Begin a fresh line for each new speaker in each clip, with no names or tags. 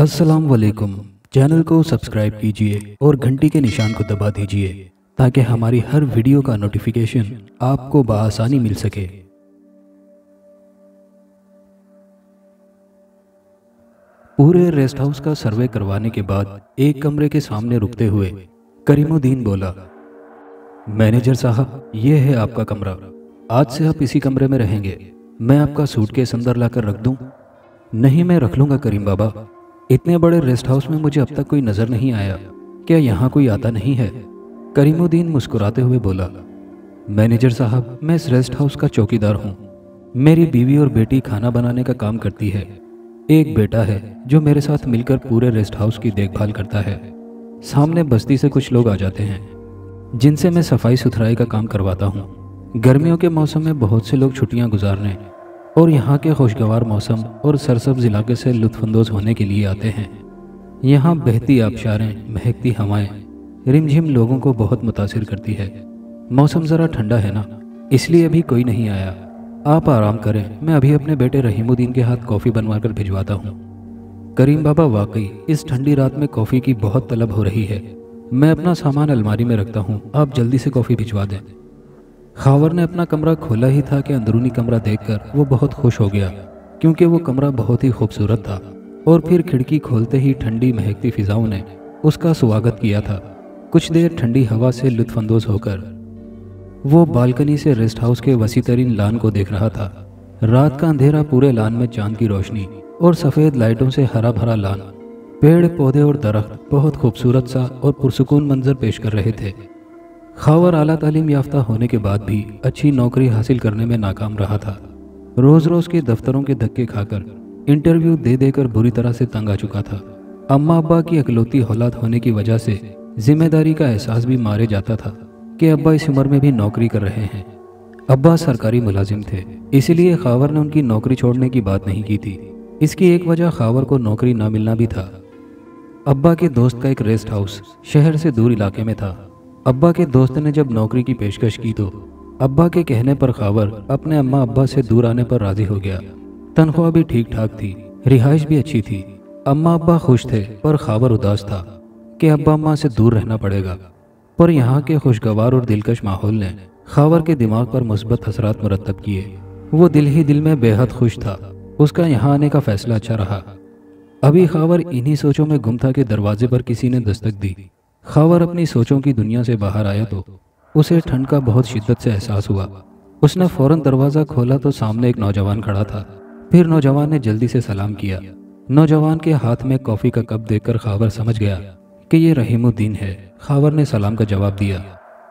अस्सलाम वालेकुम। चैनल को सब्सक्राइब कीजिए और घंटी के निशान को दबा दीजिए ताकि हमारी हर वीडियो का नोटिफिकेशन आपको बआसानी मिल सके। पूरे रेस्ट हाउस का सर्वे करवाने के बाद एक कमरे के सामने रुकते हुए करीमुद्दीन बोला, मैनेजर साहब, ये है आपका कमरा। आज से आप इसी कमरे में रहेंगे। मैं आपका सूटकेस अंदर लाकर रख दूं? नहीं, मैं रख लूँगा करीम बाबा। इतने बड़े रेस्ट हाउस में मुझे अब तक कोई नज़र नहीं आया। क्या यहाँ कोई आता नहीं है? करीमुद्दीन मुस्कुराते हुए बोला, मैनेजर साहब, मैं इस रेस्ट हाउस का चौकीदार हूँ। मेरी बीवी और बेटी खाना बनाने का काम करती है। एक बेटा है जो मेरे साथ मिलकर पूरे रेस्ट हाउस की देखभाल करता है। सामने बस्ती से कुछ लोग आ जाते हैं जिनसे मैं सफाई सुथराई का काम करवाता हूँ। गर्मियों के मौसम में बहुत से लोग छुट्टियाँ गुजारने और यहाँ के खुशगवार मौसम और सरसब्ज इलाके से लुत्फानंदोज होने के लिए आते हैं। यहाँ बहती आबशारें, महकती हवाएं, रिमझिम लोगों को बहुत मुतासिर करती है। मौसम ज़रा ठंडा है ना, इसलिए अभी कोई नहीं आया। आप आराम करें, मैं अभी अपने बेटे रहीमुद्दीन के हाथ कॉफ़ी बनवा कर भिजवाता हूँ। करीम बाबा, वाकई इस ठंडी रात में कॉफ़ी की बहुत तलब हो रही है। मैं अपना सामान अलमारी में रखता हूँ, आप जल्दी से कॉफ़ी भिजवा दें। खावर ने अपना कमरा खोला ही था कि अंदरूनी कमरा देखकर वो बहुत खुश हो गया, क्योंकि वो कमरा बहुत ही खूबसूरत था। और फिर खिड़की खोलते ही ठंडी महकती फिजाओं ने उसका स्वागत किया था। कुछ देर ठंडी हवा से लुत्फानंदोज होकर वो बालकनी से रेस्ट हाउस के वसी तरीन लान को देख रहा था। रात का अंधेरा, पूरे लान में चांद की रोशनी और सफ़ेद लाइटों से हरा भरा लान, पेड़ पौधे और दरख्त बहुत खूबसूरत सा और पुरसुकून मंजर पेश कर रहे थे। खावर आला तालीम याफ्ता होने के बाद भी अच्छी नौकरी हासिल करने में नाकाम रहा था। रोज़ रोज़ के दफ्तरों के धक्के खाकर, इंटरव्यू दे देकर बुरी तरह से तंग आ चुका था। अम्मा अब्बा की अकलौती औलाद होने की वजह से जिम्मेदारी का एहसास भी मारे जाता था कि अब्बा इस उम्र में भी नौकरी कर रहे हैं। अब्बा सरकारी मुलाजिम थे, इसलिए खावर ने उनकी नौकरी छोड़ने की बात नहीं की थी। इसकी एक वजह खावर को नौकरी ना मिलना भी था। अब्बा के दोस्त का एक रेस्ट हाउस शहर से दूर इलाके में था। अब्बा के दोस्त ने जब नौकरी की पेशकश की तो अब्बा के कहने पर खावर अपने अम्मा अब्बा से दूर आने पर राजी हो गया। तनख्वाह भी ठीक ठाक थी, रिहाइश भी अच्छी थी। अम्मा अब्बा खुश थे, पर खावर उदास था कि अब्बा अम्मा से दूर रहना पड़ेगा। पर यहाँ के खुशगवार और दिलकश माहौल ने खावर के दिमाग पर मुस्बत असरात मुरतब किए। वो दिल ही दिल में बेहद खुश था। उसका यहाँ आने का फैसला अच्छा रहा। अभी खावर इन्हीं सोचों में गुम था कि दरवाजे पर किसी ने दस्तक दी। खावर अपनी सोचों की दुनिया से बाहर आया तो उसे ठंड का बहुत शिद्दत से एहसास हुआ। उसने फौरन दरवाज़ा खोला तो सामने एक नौजवान खड़ा था। फिर नौजवान ने जल्दी से सलाम किया। नौजवान के हाथ में कॉफ़ी का कप देखकर खावर समझ गया कि ये रहीमुद्दीन है। खावर ने सलाम का जवाब दिया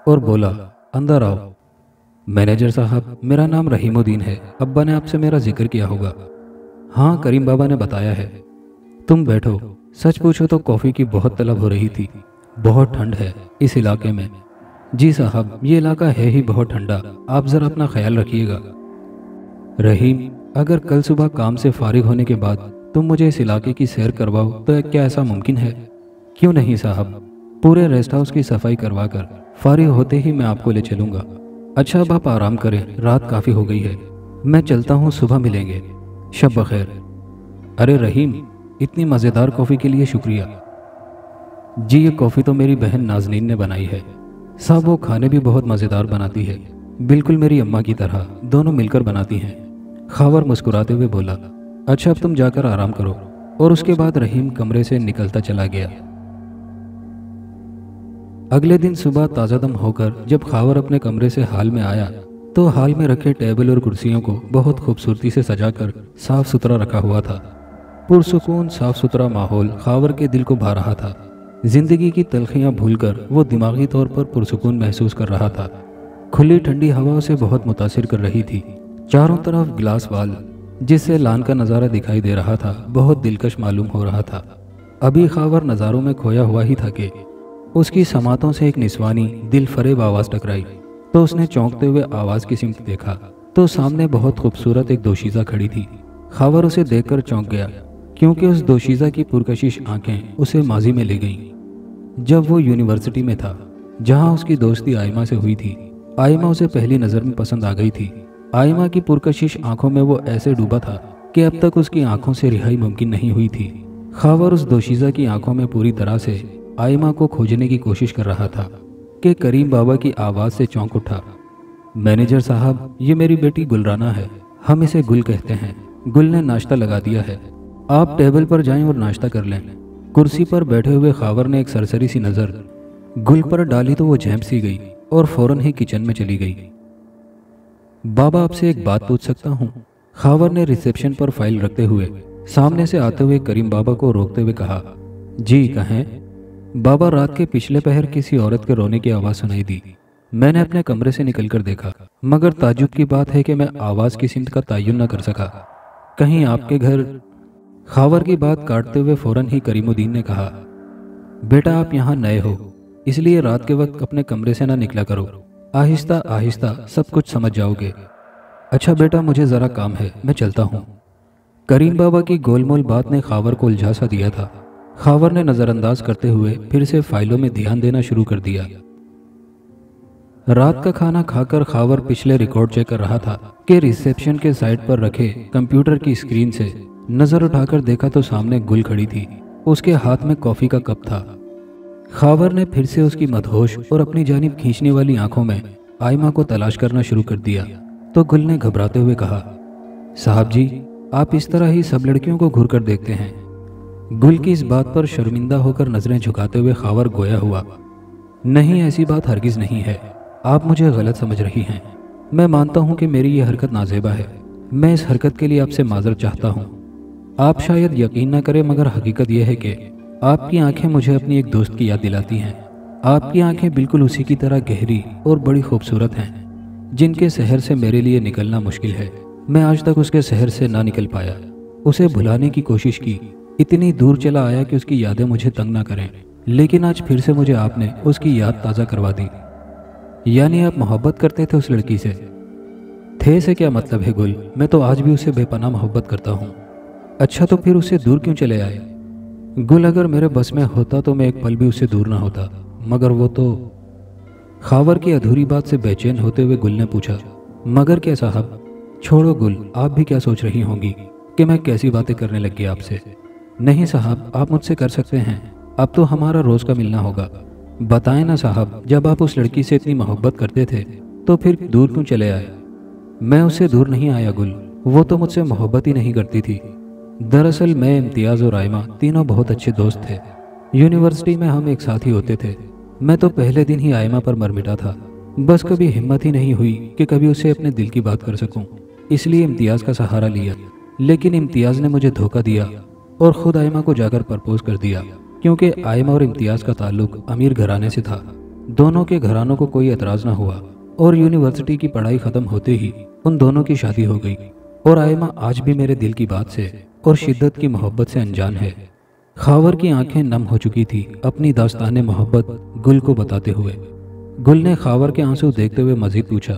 और बोला, अंदर आओ। मैनेजर साहब, मेरा नाम रहीमुद्दीन है। अब्बा ने आपसे मेरा जिक्र किया होगा। हाँ, करीम बाबा ने बताया है। तुम बैठो। सच पूछो तो कॉफ़ी की बहुत तलब हो रही थी। बहुत ठंड है इस इलाके में। जी साहब, ये इलाका है ही बहुत ठंडा। आप ज़रा अपना ख्याल रखिएगा। रहीम, अगर कल सुबह काम से फारिग होने के बाद तुम मुझे इस इलाके की सैर करवाओ तो क्या ऐसा मुमकिन है? क्यों नहीं साहब, पूरे रेस्ट हाउस की सफाई करवा कर फारिग होते ही मैं आपको ले चलूँगा। अच्छा, अब आप आराम करें, रात काफ़ी हो गई है। मैं चलता हूँ, सुबह मिलेंगे। शब बखैर। अरे रहीम, इतनी मज़ेदार कॉफ़ी के लिए शुक्रिया। जी, ये कॉफ़ी तो मेरी बहन नाजनीन ने बनाई है। साहब, वो खाने भी बहुत मज़ेदार बनाती है, बिल्कुल मेरी अम्मा की तरह। दोनों मिलकर बनाती हैं। खावर मुस्कुराते हुए बोला, अच्छा, अब तुम जाकर आराम करो। और उसके बाद रहीम कमरे से निकलता चला गया। अगले दिन सुबह ताज़ादम होकर जब खावर अपने कमरे से हाल में आया तो हाल में रखे टेबल और कुर्सियों को बहुत खूबसूरती से सजाकर साफ सुथरा रखा हुआ था। पुरसुकून साफ सुथरा माहौल खावर के दिल को भा रहा था। जिंदगी की तलखियाँ भूलकर वो दिमागी तौर पर पुरसुकून महसूस कर रहा था। खुली ठंडी हवा उसे बहुत मुतासिर कर रही थी। चारों तरफ ग्लास वाल, जिससे लान का नज़ारा दिखाई दे रहा था, बहुत दिलकश मालूम हो रहा था। अभी खावर नज़ारों में खोया हुआ ही था कि उसकी समातों से एक निस्वानी दिल फरेब आवाज़ टकराई। तो उसने चौंकते हुए आवाज़ की सिमत देखा तो सामने बहुत खूबसूरत एक दोशीज़ा खड़ी थी। खावर उसे देखकर चौंक गया, क्योंकि उस दोशीज़ा की पुरकशिश आंखें उसे माजी में ले गईं। जब वो यूनिवर्सिटी में था, जहाँ उसकी दोस्ती आयमा से हुई थी, आयमा उसे पहली नज़र में पसंद आ गई थी। आयमा की पुरकशिश आंखों में वो ऐसे डूबा था कि अब तक उसकी आंखों से रिहाई मुमकिन नहीं हुई थी। खावर उस दोशीज़ा की आंखों में पूरी तरह से आयमा को खोजने की कोशिश कर रहा था कि करीम बाबा की आवाज़ से चौंक उठा। मैनेजर साहब, ये मेरी बेटी गुलराना है, हम इसे गुल कहते हैं। गुल ने नाश्ता लगा दिया है, आप टेबल पर जाएं और नाश्ता कर लें। कुर्सी पर बैठे हुए खावर ने एक सरसरी सी नज़र गुल पर डाली तो वो झेंप सी गई और फौरन ही किचन में चली गई। बाबा, आपसे एक बात पूछ सकता हूँ? खावर ने रिसेप्शन पर फाइल रखते हुए सामने से आते हुए करीम बाबा को रोकते हुए कहा। जी कहें। बाबा, रात के पिछले पहर किसी औरत के रोने की आवाज़ सुनाई दी। मैंने अपने कमरे से निकलकर देखा, मगर ताज्जुब की बात है कि मैं आवाज़ की सिमत का तयन न कर सका। कहीं आपके घर? खावर की बात काटते हुए फौरन ही करीमुद्दीन ने कहा, बेटा आप यहाँ नए हो, इसलिए रात के वक्त अपने कमरे से ना निकला करो। आहिस्ता आहिस्ता सब कुछ समझ जाओगे। अच्छा बेटा, मुझे ज़रा काम है, मैं चलता हूँ। करीम बाबा की गोलमोल बात ने खावर को उलझा सा दिया था। खावर ने नज़रअंदाज करते हुए फिर से फाइलों में ध्यान देना शुरू कर दिया। रात का खाना खाकर खावर पिछले रिकॉर्ड चेक कर रहा था कि रिसेप्शन के साइड पर रखे कंप्यूटर की स्क्रीन से नज़र उठाकर देखा तो सामने गुल खड़ी थी। उसके हाथ में कॉफ़ी का कप था। खावर ने फिर से उसकी मदहोश और अपनी जानिब खींचने वाली आंखों में आयमा को तलाश करना शुरू कर दिया तो गुल ने घबराते हुए कहा, साहब जी, आप इस तरह ही सब लड़कियों को घूर कर देखते हैं। गुल की इस बात पर शर्मिंदा होकर नजरें झुकाते हुए खावर गोया हुआ, नहीं, ऐसी बात हरगिज नहीं है, आप मुझे गलत समझ रही हैं। मैं मानता हूं कि मेरी ये हरकत नाजेबा है, मैं इस हरकत के लिए आपसे माजरत चाहता हूं। आप शायद यकीन न करें, मगर हकीकत यह है कि आपकी आंखें मुझे अपनी एक दोस्त की याद दिलाती हैं। आपकी आंखें बिल्कुल उसी की तरह गहरी और बड़ी खूबसूरत हैं, जिनके शहर से मेरे लिए निकलना मुश्किल है। मैं आज तक उसके शहर से ना निकल पाया। उसे भुलाने की कोशिश की, इतनी दूर चला आया कि उसकी यादें मुझे तंग ना करें, लेकिन आज फिर से मुझे आपने उसकी याद ताज़ा करवा दी। यानी आप मोहब्बत करते थे उस लड़की से? थे से क्या मतलब है गुल, मैं तो आज भी उसे बेपनाह मोहब्बत करता हूँ। अच्छा, तो फिर उससे दूर क्यों चले आए? गुल, अगर मेरे बस में होता तो मैं एक पल भी उससे दूर ना होता, मगर वो तो। खावर की अधूरी बात से बेचैन होते हुए गुल ने पूछा, मगर क्या साहब? छोड़ो गुल, आप भी क्या सोच रही होंगी कि मैं कैसी बातें करने लग गया आपसे। नहीं साहब, आप मुझसे कर सकते हैं, अब तो हमारा रोज़ का मिलना होगा। बताएं ना साहब, जब आप उस लड़की से इतनी मोहब्बत करते थे तो फिर दूर क्यों चले आए? मैं उससे दूर नहीं आया गुल, वो तो मुझसे मोहब्बत ही नहीं करती थी। दरअसल मैं, इम्तियाज़ और आयमा तीनों बहुत अच्छे दोस्त थे। यूनिवर्सिटी में हम एक साथ ही होते थे। मैं तो पहले दिन ही आयमा पर मर मिटा था, बस कभी हिम्मत ही नहीं हुई कि कभी उसे अपने दिल की बात कर सकूं, इसलिए इम्तियाज़ का सहारा लिया। लेकिन इम्तियाज़ ने मुझे धोखा दिया और ख़ुद आयमा को जाकर प्रपोज कर दिया, क्योंकि आयमा और इम्तियाज़ का ताल्लुक अमीर घराने से था। दोनों के घरानों को कोई एतराज़ न हुआ और यूनिवर्सिटी की पढ़ाई ख़त्म होते ही उन दोनों की शादी हो गई। और आयमा आज भी मेरे दिल की बात से और शिद्दत की मोहब्बत से अनजान है। खावर की आंखें नम हो चुकी थी अपनी दास्तान मोहब्बत गुल को बताते हुए। गुल ने खावर के आंसू देखते हुए मजीद पूछा,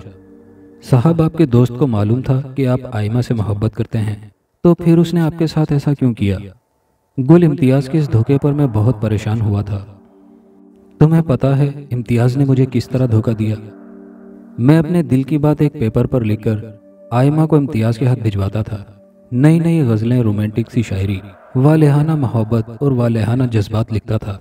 साहब, आपके दोस्त को मालूम था कि आप आयमा से मोहब्बत करते हैं, तो फिर उसने आपके साथ ऐसा क्यों किया? गुल, इम्तियाज़ के इस धोखे पर मैं बहुत परेशान हुआ था। तुम्हें पता है इम्तियाज़ ने मुझे किस तरह धोखा दिया? मैं अपने दिल की बात एक पेपर पर लिखकर आयमा को इम्तियाज़ के हाथ भिजवाता था। नई नई गज़लें, रोमांटिक सी शायरी, वालेहाना मोहब्बत और वालेहाना जज्बात लिखता था।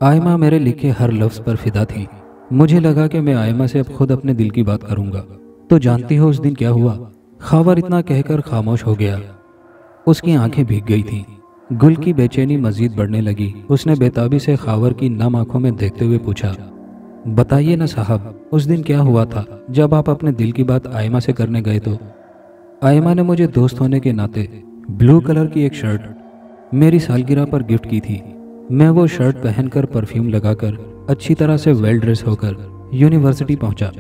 आयमा मेरे लिखे हर लफ्ज़ पर फिदा थी। मुझे लगा कि मैं आयमा से अब खुद अपने दिल की बात करूंगा। तो जानती हो उस दिन क्या हुआ? खावर इतना कहकर खामोश हो गया। उसकी आंखें भीग गई थीं। गुल की बेचैनी मजीद बढ़ने लगी। उसने बेताबी से खावर की नम आंखों में देखते हुए पूछा, बताइए ना साहब, उस दिन क्या हुआ था जब आप अपने दिल की बात आयमा से करने गए? तो आयमा ने मुझे दोस्त होने के नाते ब्लू कलर की एक शर्ट मेरी सालगिरह पर गिफ्ट की थी। मैं वो शर्ट पहनकर, परफ्यूम लगाकर, अच्छी तरह से वेल ड्रेस होकर यूनिवर्सिटी पहुंचा।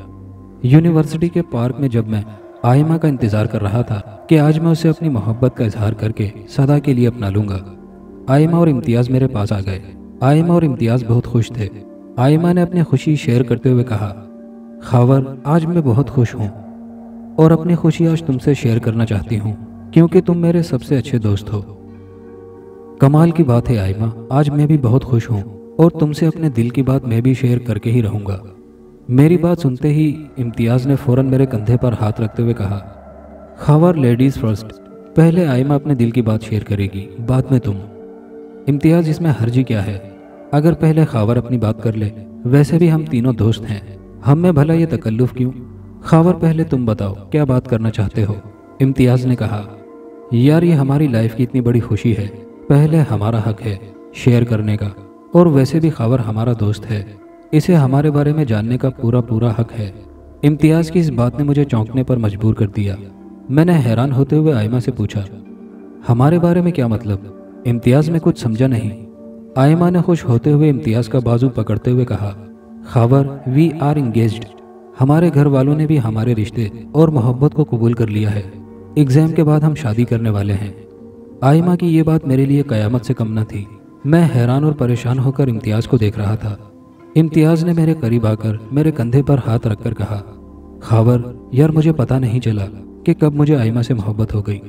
यूनिवर्सिटी के पार्क में जब मैं आयमा का इंतज़ार कर रहा था कि आज मैं उसे अपनी मोहब्बत का इजहार करके सदा के लिए अपना लूँगा, आयमा और इम्तियाज़ मेरे पास आ गए। आयमा और इम्तियाज़ बहुत खुश थे। आयमा ने अपनी खुशी शेयर करते हुए कहा, खावर, आज मैं बहुत खुश हूँ और अपनी खुशी आज तुमसे शेयर करना चाहती हूँ, क्योंकि तुम मेरे सबसे अच्छे दोस्त हो। कमाल की बात है आयमा, आज मैं भी बहुत खुश हूँ और तुमसे अपने दिल की बात मैं भी शेयर करके ही रहूँगा। मेरी बात सुनते ही इम्तियाज़ ने फ़ौरन मेरे कंधे पर हाथ रखते हुए कहा, खावर, लेडीज़ फर्स्ट, पहले आयमा अपने दिल की बात शेयर करेगी, बाद में तुम। इम्तियाज़, इसमें हर्जी क्या है? अगर पहले खावर अपनी बात कर ले। वैसे भी हम तीनों दोस्त हैं, हम में भला ये तकल्लुफ़ क्यों? खावर, पहले तुम बताओ क्या बात करना चाहते हो? इम्तियाज़ ने कहा, यार ये हमारी लाइफ की इतनी बड़ी खुशी है, पहले हमारा हक है शेयर करने का। और वैसे भी खावर हमारा दोस्त है, इसे हमारे बारे में जानने का पूरा पूरा हक है। इम्तियाज़ की इस बात ने मुझे चौंकने पर मजबूर कर दिया। मैंने हैरान होते हुए आयमा से पूछा, हमारे बारे में क्या मतलब? इम्तियाज़ में कुछ समझा नहीं। आयमा ने खुश होते हुए इम्तियाज़ का बाजू पकड़ते हुए कहा, खावर, वी आर इंगेज्ड। हमारे घर वालों ने भी हमारे रिश्ते और मोहब्बत को कबूल कर लिया है। एग्ज़ाम के बाद हम शादी करने वाले हैं। आयमा की ये बात मेरे लिए क़यामत से कम न थी। मैं हैरान और परेशान होकर इम्तियाज़ को देख रहा था। इम्तियाज़ ने मेरे करीब आकर मेरे कंधे पर हाथ रखकर कहा, खावर, यार मुझे पता नहीं चला कि कब मुझे आयमा से मोहब्बत हो गई।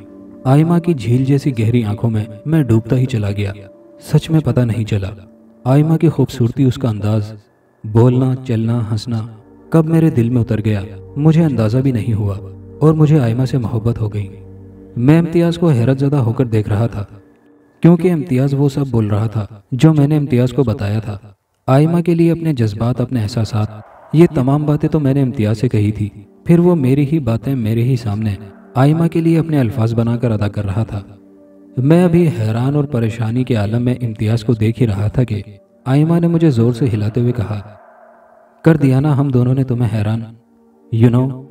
आयमा की झील जैसी गहरी आंखों में मैं डूबता ही चला गया। सच में पता नहीं चला। आयमा की खूबसूरती, उसका अंदाज, बोलना, चलना, हंसना कब मेरे दिल में उतर गया मुझे अंदाज़ा भी नहीं हुआ और मुझे आयमा से मोहब्बत हो गई। मैं इम्तियाज़ को हैरत ज़दा होकर देख रहा था, क्योंकि इम्तियाज़ वो सब बोल रहा था जो मैंने इम्तियाज़ को बताया था। आयमा के लिए अपने जज्बात, अपने एहसासात, ये तमाम बातें तो मैंने इम्तियाज़ से कही थी। फिर वो मेरी ही बातें मेरे ही सामने आयमा के लिए अपने अल्फाज बनाकर अदा कर रहा था। मैं अभी हैरान और परेशानी के आलम में इम्तियाज़ को देख ही रहा था कि आयमा ने मुझे ज़ोर से हिलाते हुए कहा, कर दिया ना हम दोनों ने तुम्हें हैरान।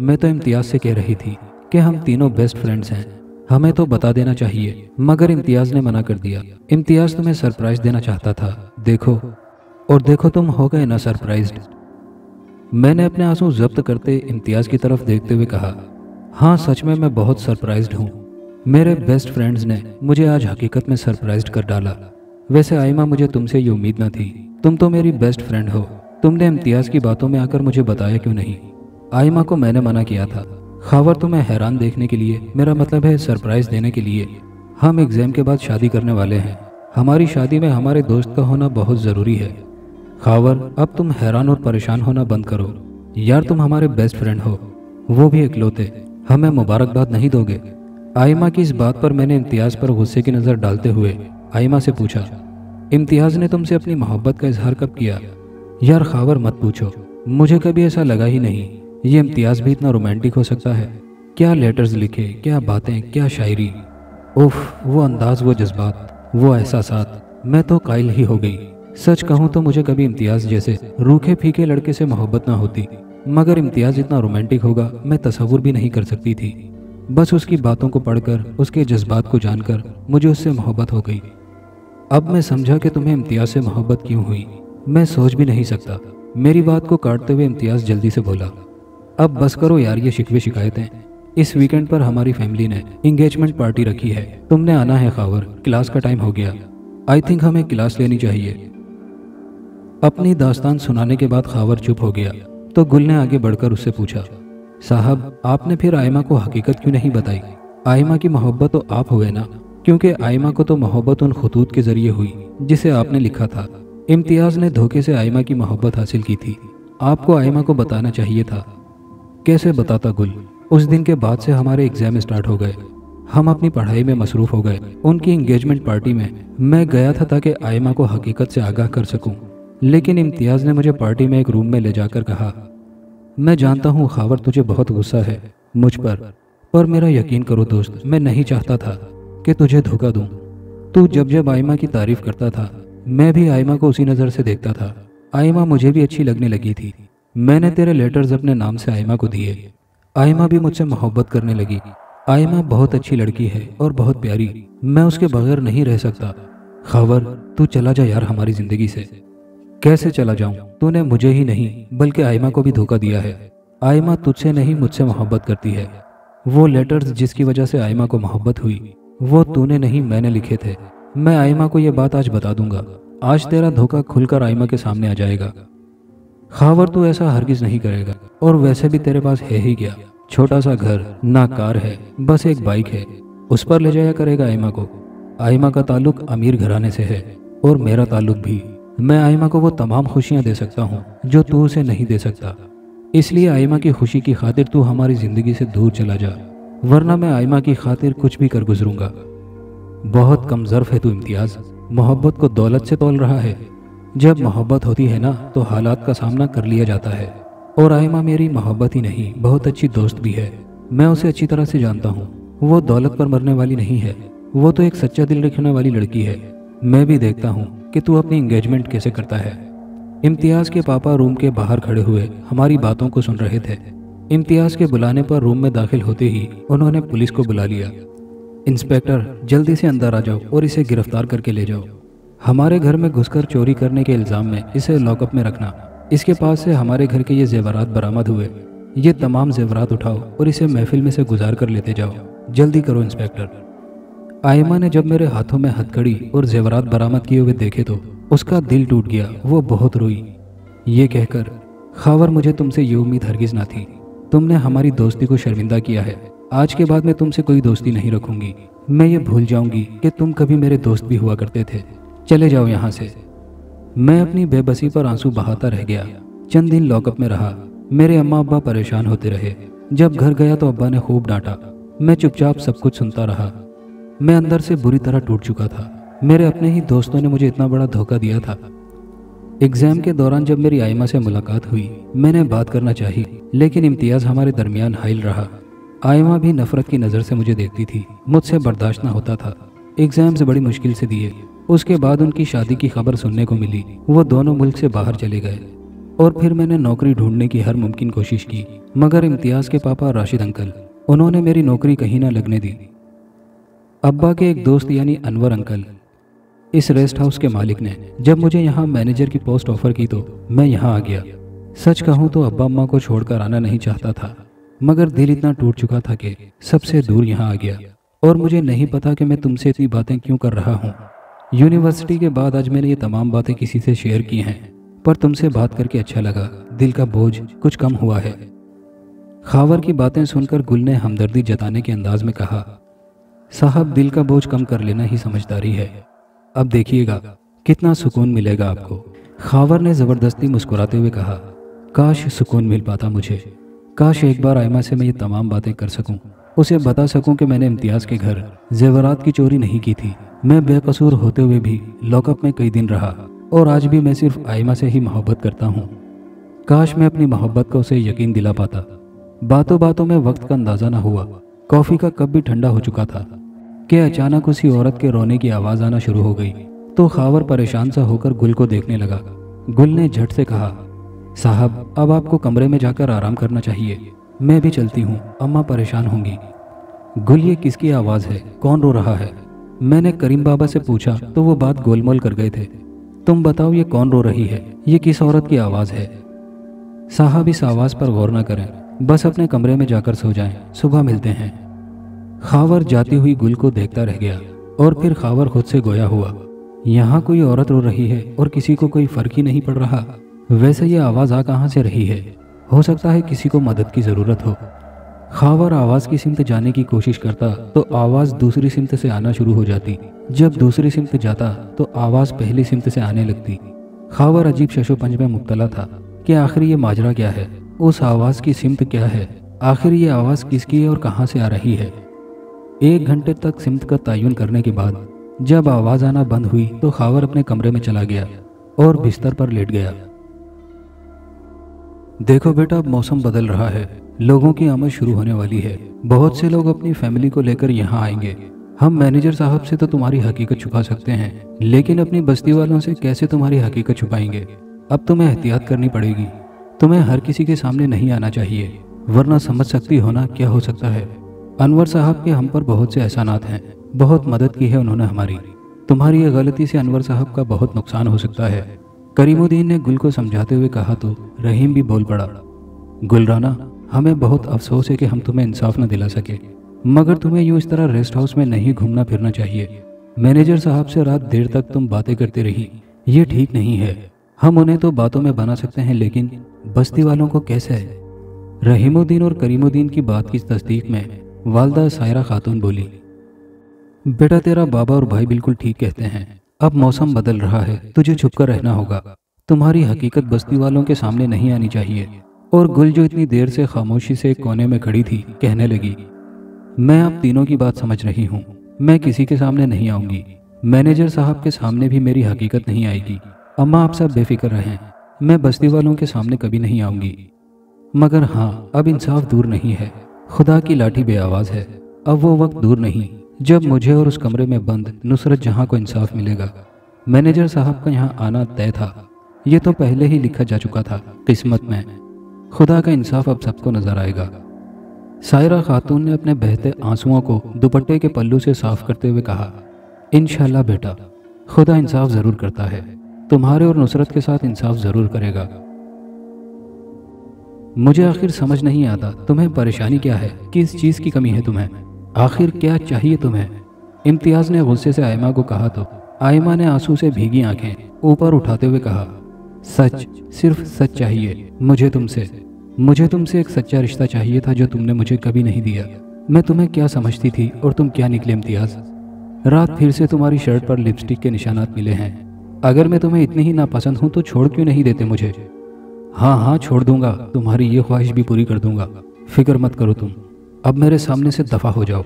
मैं तो इम्तियाज़ से कह रही थी कि हम तीनों बेस्ट फ्रेंड्स हैं, हमें तो बता देना चाहिए, मगर इम्तियाज़ ने मना कर दिया। इम्तियाज़ तुम्हें सरप्राइज़ देना चाहता था, देखो, और देखो तुम हो गए ना सरप्राइज्ड। मैंने अपने आंसू जब्त करते इम्तियाज़ की तरफ देखते हुए कहा, हाँ सच में मैं बहुत सरप्राइज्ड हूँ। मेरे बेस्ट फ्रेंड्स ने मुझे आज हकीकत में सरप्राइज्ड कर डाला। वैसे आयमा, मुझे तुमसे ये उम्मीद न थी, तुम तो मेरी बेस्ट फ्रेंड हो। तुमने इम्तियाज़ की बातों में आकर मुझे बताया क्यों नहीं? आयमा को मैंने मना किया था। खावर, तुम्हें हैरान देखने के लिए, मेरा मतलब है सरप्राइज़ देने के लिए। हम एग्ज़ाम के बाद शादी करने वाले हैं। हमारी शादी में हमारे दोस्त का होना बहुत ज़रूरी है। खावर, अब तुम हैरान और परेशान होना बंद करो। यार तुम हमारे बेस्ट फ्रेंड हो, वो भी इकलौते, हमें मुबारकबाद नहीं दोगे? आयमा की इस बात पर मैंने इम्तियाज़ पर गुस्से की नज़र डालते हुए आयमा से पूछा, इम्तियाज़ ने तुमसे अपनी मोहब्बत का इजहार कब किया? यार खावर, मत पूछो, मुझे कभी ऐसा लगा ही नहीं ये इम्तियाज़ भी इतना रोमांटिक हो सकता है। क्या लेटर्स लिखे, क्या बातें, क्या शायरी, उफ, वो अंदाज़, वो जज्बात, वो एहसासात, मैं तो कायल ही हो गई। सच कहूँ तो मुझे कभी इम्तियाज़ जैसे रूखे फीके लड़के से मोहब्बत ना होती, मगर इम्तियाज़ इतना रोमांटिक होगा मैं तसव्वुर भी नहीं कर सकती थी। बस उसकी बातों को पढ़कर, उसके जज्बात को जानकर मुझे उससे मोहब्बत हो गई। अब मैं समझा कि तुम्हें इम्तियाज़ से मोहब्बत क्यों हुई। मैं सोच भी नहीं सकता। मेरी बात को काटते हुए इम्तियाज़ जल्दी से बोला, अब बस करो यार ये शिकवे शिकायतें। इस वीकेंड पर हमारी फैमिली ने इंगेजमेंट पार्टी रखी है, तुमने आना है खावर, क्लास का टाइम हो गया। आई थिंक हमें क्लास लेनी चाहिए। अपनी दास्तान सुनाने के बाद खावर चुप हो गया तो गुल ने आगे बढ़कर उससे पूछा, साहब आपने फिर आयमा को हकीकत क्यों नहीं बताई? आयमा की मोहब्बत तो आप हुए ना, क्योंकि आयमा को तो मोहब्बत उन खतूत के जरिए हुई जिसे आपने लिखा था। इम्तियाज़ ने धोखे से आयमा की मोहब्बत हासिल की थी, आपको आयमा को बताना चाहिए था। कैसे बताता गुल? उस दिन के बाद से हमारे एग्जाम स्टार्ट हो गए, हम अपनी पढ़ाई में मसरूफ़ हो गए। उनकी इंगेजमेंट पार्टी में मैं गया था ताकि आयमा को हकीकत से आगाह कर सकूं, लेकिन इम्तियाज़ ने मुझे पार्टी में एक रूम में ले जाकर कहा, मैं जानता हूँ खावर तुझे बहुत गुस्सा है मुझ पर मेरा यकीन करो दोस्त, मैं नहीं चाहता था कि तुझे धोखा दूँ। तू जब जब आयमा की तारीफ़ करता था मैं भी आयमा को उसी नज़र से देखता था। आयमा मुझे भी अच्छी लगने लगी थी। मैंने तेरे लेटर्स अपने नाम से आयमा को दिए। आयमा भी मुझसे मोहब्बत करने लगी। आयमा बहुत अच्छी लड़की है और बहुत प्यारी, मैं उसके बगैर नहीं रह सकता। खावर तू चला जा यार हमारी ज़िंदगी से। कैसे चला जाऊं? तूने मुझे ही नहीं बल्कि आयमा को भी धोखा दिया है। आयमा तुझसे नहीं मुझसे मोहब्बत करती है। वो लेटर्स जिसकी वजह से आयमा को मोहब्बत हुई वो तूने नहीं मैंने लिखे थे। मैं आयमा को ये बात आज बता दूंगा। आज तेरा धोखा खुलकर आयमा के सामने आ जाएगा। खावर तू ऐसा हरगिज नहीं करेगा, और वैसे भी तेरे पास है ही क्या, छोटा सा घर, ना कार है, बस एक बाइक है, उस पर ले जाया करेगा आयमा को। आयमा का ताल्लुक अमीर घराने से है और मेरा ताल्लुक भी। मैं आयमा को वो तमाम खुशियाँ दे सकता हूँ जो तू उसे नहीं दे सकता। इसलिए आयमा की खुशी की खातिर तू हमारी ज़िंदगी से दूर चला जा, वरना मैं आयमा की खातिर कुछ भी कर गुजरूंगा। बहुत कमज़र्फ है तू इम्तियाज़, मोहब्बत को दौलत से तोल रहा है। जब मोहब्बत होती है ना तो हालात का सामना कर लिया जाता है। और आयमा मेरी मोहब्बत ही नहीं, बहुत अच्छी दोस्त भी है। मैं उसे अच्छी तरह से जानता हूँ। वो दौलत पर मरने वाली नहीं है, वो तो एक सच्चा दिल रखने वाली लड़की है। मैं भी देखता हूँ कि तू अपनी एंगेजमेंट कैसे करता है। इम्तियाज के पापा रूम के बाहर खड़े हुए हमारी बातों को सुन रहे थे। इम्तियाज के बुलाने पर रूम में दाखिल होते ही उन्होंने पुलिस को बुला लिया। इंस्पेक्टर, जल्दी से अंदर आ जाओ और इसे गिरफ्तार करके ले जाओ। हमारे घर में घुसकर चोरी करने के इल्जाम में इसे लॉकअप में रखना। इसके पास से हमारे घर के ये जेवरात बरामद हुए। ये तमाम जेवरात उठाओ और इसे महफिल में से गुजार कर लेते जाओ। जल्दी करो इंस्पेक्टर। आयमा ने जब मेरे हाथों में हथकड़ी और जेवरात बरामद किए हुए देखे तो उसका दिल टूट गया। वो बहुत रोई। ये कहकर, खावर, मुझे तुमसे ये उम्मीद हरगिज ना थी। तुमने हमारी दोस्ती को शर्मिंदा किया है। आज के बाद मैं तुमसे कोई दोस्ती नहीं रखूंगी। मैं ये भूल जाऊंगी कि तुम कभी मेरे दोस्त भी हुआ करते थे। चले जाओ यहाँ से। मैं अपनी बेबसी पर आंसू बहाता रह गया। चंद दिन लॉकअप में रहा। मेरे अम्मा अब्बा परेशान होते रहे। जब घर गया तो अब्बा ने खूब डांटा। मैं चुपचाप सब कुछ सुनता रहा। मैं अंदर से बुरी तरह टूट चुका था। मेरे अपने ही दोस्तों ने मुझे इतना बड़ा धोखा दिया था। एग्जाम के दौरान जब मेरी आयमा से मुलाकात हुई, मैंने बात करना चाही, लेकिन इम्तियाज हमारे दरमियान हाइल रहा। आयमा भी नफरत की नज़र से मुझे देखती थी। मुझसे बर्दाश्त ना होता था। एग्जाम्स बड़ी मुश्किल से दिए। उसके बाद उनकी शादी की खबर सुनने को मिली। वो दोनों मुल्क से बाहर चले गए और फिर मैंने नौकरी ढूंढने की हर मुमकिन कोशिश की, मगर इम्तियाज के पापा राशिद अंकल, उन्होंने मेरी नौकरी कहीं ना लगने दी। अब्बा के एक दोस्त यानी अनवर अंकल, इस रेस्ट हाउस के मालिक ने जब मुझे यहाँ मैनेजर की पोस्ट ऑफर की तो मैं यहाँ आ गया। सच कहूँ तो अब्बा अम्मा को छोड़कर आना नहीं चाहता था, मगर दिल इतना टूट चुका था कि सबसे दूर यहाँ आ गया। और मुझे नहीं पता कि मैं तुमसे इतनी बातें क्यों कर रहा हूँ। यूनिवर्सिटी के बाद आज मैंने ये तमाम बातें किसी से शेयर की हैं, पर तुमसे बात करके अच्छा लगा। दिल का बोझ कुछ कम हुआ है। खावर की बातें सुनकर गुल ने हमदर्दी जताने के अंदाज में कहा, साहब, दिल का बोझ कम कर लेना ही समझदारी है। अब देखिएगा कितना सुकून मिलेगा आपको। खावर ने ज़बरदस्ती मुस्कुराते हुए कहा, काश सुकून मिल पाता मुझे। काश एक बार आयमा से मैं ये तमाम बातें कर सकूं, उसे बता सकूं कि मैंने इम्तियाज़ के घर जेवरात की चोरी नहीं की थी। मैं बेकसूर होते हुए भी लॉकअप में कई दिन रहा और आज भी मैं सिर्फ आयमा से ही मोहब्बत करता हूँ। काश मैं अपनी मोहब्बत का उसे यकीन दिला पाता। बातों बातों में वक्त का अंदाज़ा न हुआ। कॉफ़ी का कप भी ठंडा हो चुका था कि अचानक उसी औरत के रोने की आवाज़ आना शुरू हो गई। तो खावर परेशान सा होकर गुल को देखने लगा। गुल ने झट से कहा, साहब, अब आपको कमरे में जाकर आराम करना चाहिए। मैं भी चलती हूँ, अम्मा परेशान होंगी। गुल, ये किसकी आवाज़ है? कौन रो रहा है? मैंने करीम बाबा से पूछा तो वो बात गोलमोल कर गए थे। तुम बताओ, ये कौन रो रही है? ये किस औरत की आवाज़ है? साहब, इस आवाज़ पर गौर न करें, बस अपने कमरे में जाकर सो जाएं, सुबह मिलते हैं। खावर जाती हुई गुल को देखता रह गया और फिर खावर खुद से गोया हुआ, यहाँ कोई औरत रो रही है और किसी को कोई फर्क ही नहीं पड़ रहा। वैसे ये आवाज़ आ कहाँ से रही है? हो सकता है किसी को मदद की ज़रूरत हो। खावर आवाज़ की सिमत जाने की कोशिश करता तो आवाज़ दूसरी सिमत से आना शुरू हो जाती। जब दूसरी सिमत जाता तो आवाज़ पहली सिमत से आने लगती। खावर अजीब शशोपंज में मुब्तला था कि आखिर ये माजरा क्या है, उस आवाज़ की सिमत क्या है, आखिर ये आवाज़ किसकी है और कहाँ से आ रही है। 1 घंटे तक सिमत का तयन करने के बाद जब आवाज़ आना बंद हुई तो खावर अपने कमरे में चला गया और बिस्तर पर लेट गया। देखो बेटा, अब मौसम बदल रहा है, लोगों की आमद शुरू होने वाली है। बहुत से लोग अपनी फैमिली को लेकर यहाँ आएंगे। हम मैनेजर साहब से तो तुम्हारी हकीकत छुपा सकते हैं, लेकिन अपनी बस्ती वालों से कैसे तुम्हारी हकीकत छुपाएंगे? अब तुम्हें एहतियात करनी पड़ेगी। तुम्हें हर किसी के सामने नहीं आना चाहिए, वरना समझ सकती हो ना क्या हो सकता है। अनवर साहब के हम पर बहुत से एहसानात हैं, बहुत मदद की है उन्होंने हमारी। तुम्हारी ये गलती से अनवर साहब का बहुत नुकसान हो सकता है। करीमुद्दीन ने गुल को समझाते हुए कहा तो रहीम भी बोल पड़ा, गुलराना, हमें बहुत अफसोस है कि हम तुम्हें इंसाफ न दिला सके, मगर तुम्हें यूँ इस तरह रेस्ट हाउस में नहीं घूमना फिरना चाहिए। मैनेजर साहब से रात देर तक तुम बातें करते रही, ये ठीक नहीं है। हम उन्हें तो बातों में बना सकते हैं, लेकिन बस्ती वालों को कैसे? रहीमुद्दीन और करीमुद्दीन की बात की तस्दीक में वालदा सायरा खातून बोली, बेटा, तेरा बाबा और भाई बिल्कुल ठीक कहते हैं। अब मौसम बदल रहा है, तुझे छुपकर रहना होगा। तुम्हारी हकीकत बस्ती वालों के सामने नहीं आनी चाहिए। और गुल, जो इतनी देर से खामोशी से एक कोने में खड़ी थी, कहने लगी, मैं आप तीनों की बात समझ रही हूँ। मैं किसी के सामने नहीं आऊंगी। मैनेजर साहब के सामने भी मेरी हकीकत नहीं आएगी। अम्मा आप सब बेफिक्र रहें, मैं बस्ती वालों के सामने कभी नहीं आऊँगी। मगर हाँ, अब इंसाफ दूर नहीं है, खुदा की लाठी बेआवाज़ है। अब वो वक्त दूर नहीं जब मुझे और उस कमरे में बंद नुसरत जहाँ को इंसाफ मिलेगा। मैनेजर साहब का यहाँ आना तय था, ये तो पहले ही लिखा जा चुका था किस्मत में। खुदा का इंसाफ अब सबको नजर आएगा। सायरा खातून ने अपने बहते आंसुओं को दुपट्टे के पल्लू से साफ करते हुए कहा, इंशाल्लाह बेटा, खुदा इंसाफ ज़रूर करता है, तुम्हारे और नुसरत के साथ इंसाफ ज़रूर करेगा। मुझे आखिर समझ नहीं आता तुम्हें परेशानी क्या है, किस चीज़ की कमी है तुम्हें, आखिर क्या चाहिए तुम्हें? इम्तियाज़ ने गुस्से से आयमा को कहा तो आयमा ने आंसू से भीगी आंखें ऊपर उठाते हुए कहा, सच, सिर्फ सच चाहिए मुझे तुमसे एक सच्चा रिश्ता चाहिए था जो तुमने मुझे कभी नहीं दिया। मैं तुम्हें क्या समझती थी और तुम क्या निकले इम्तियाज़। रात फिर से तुम्हारी शर्ट पर लिपस्टिक के निशानात मिले हैं। अगर मैं तुम्हें इतनी ही नापसंद हूँ तो छोड़ क्यों नहीं देते मुझे? हाँ हाँ छोड़ दूंगा, तुम्हारी ये ख्वाहिश भी पूरी कर दूंगा, फिक्र मत करो तुम। अब मेरे सामने से दफ़ा हो जाओ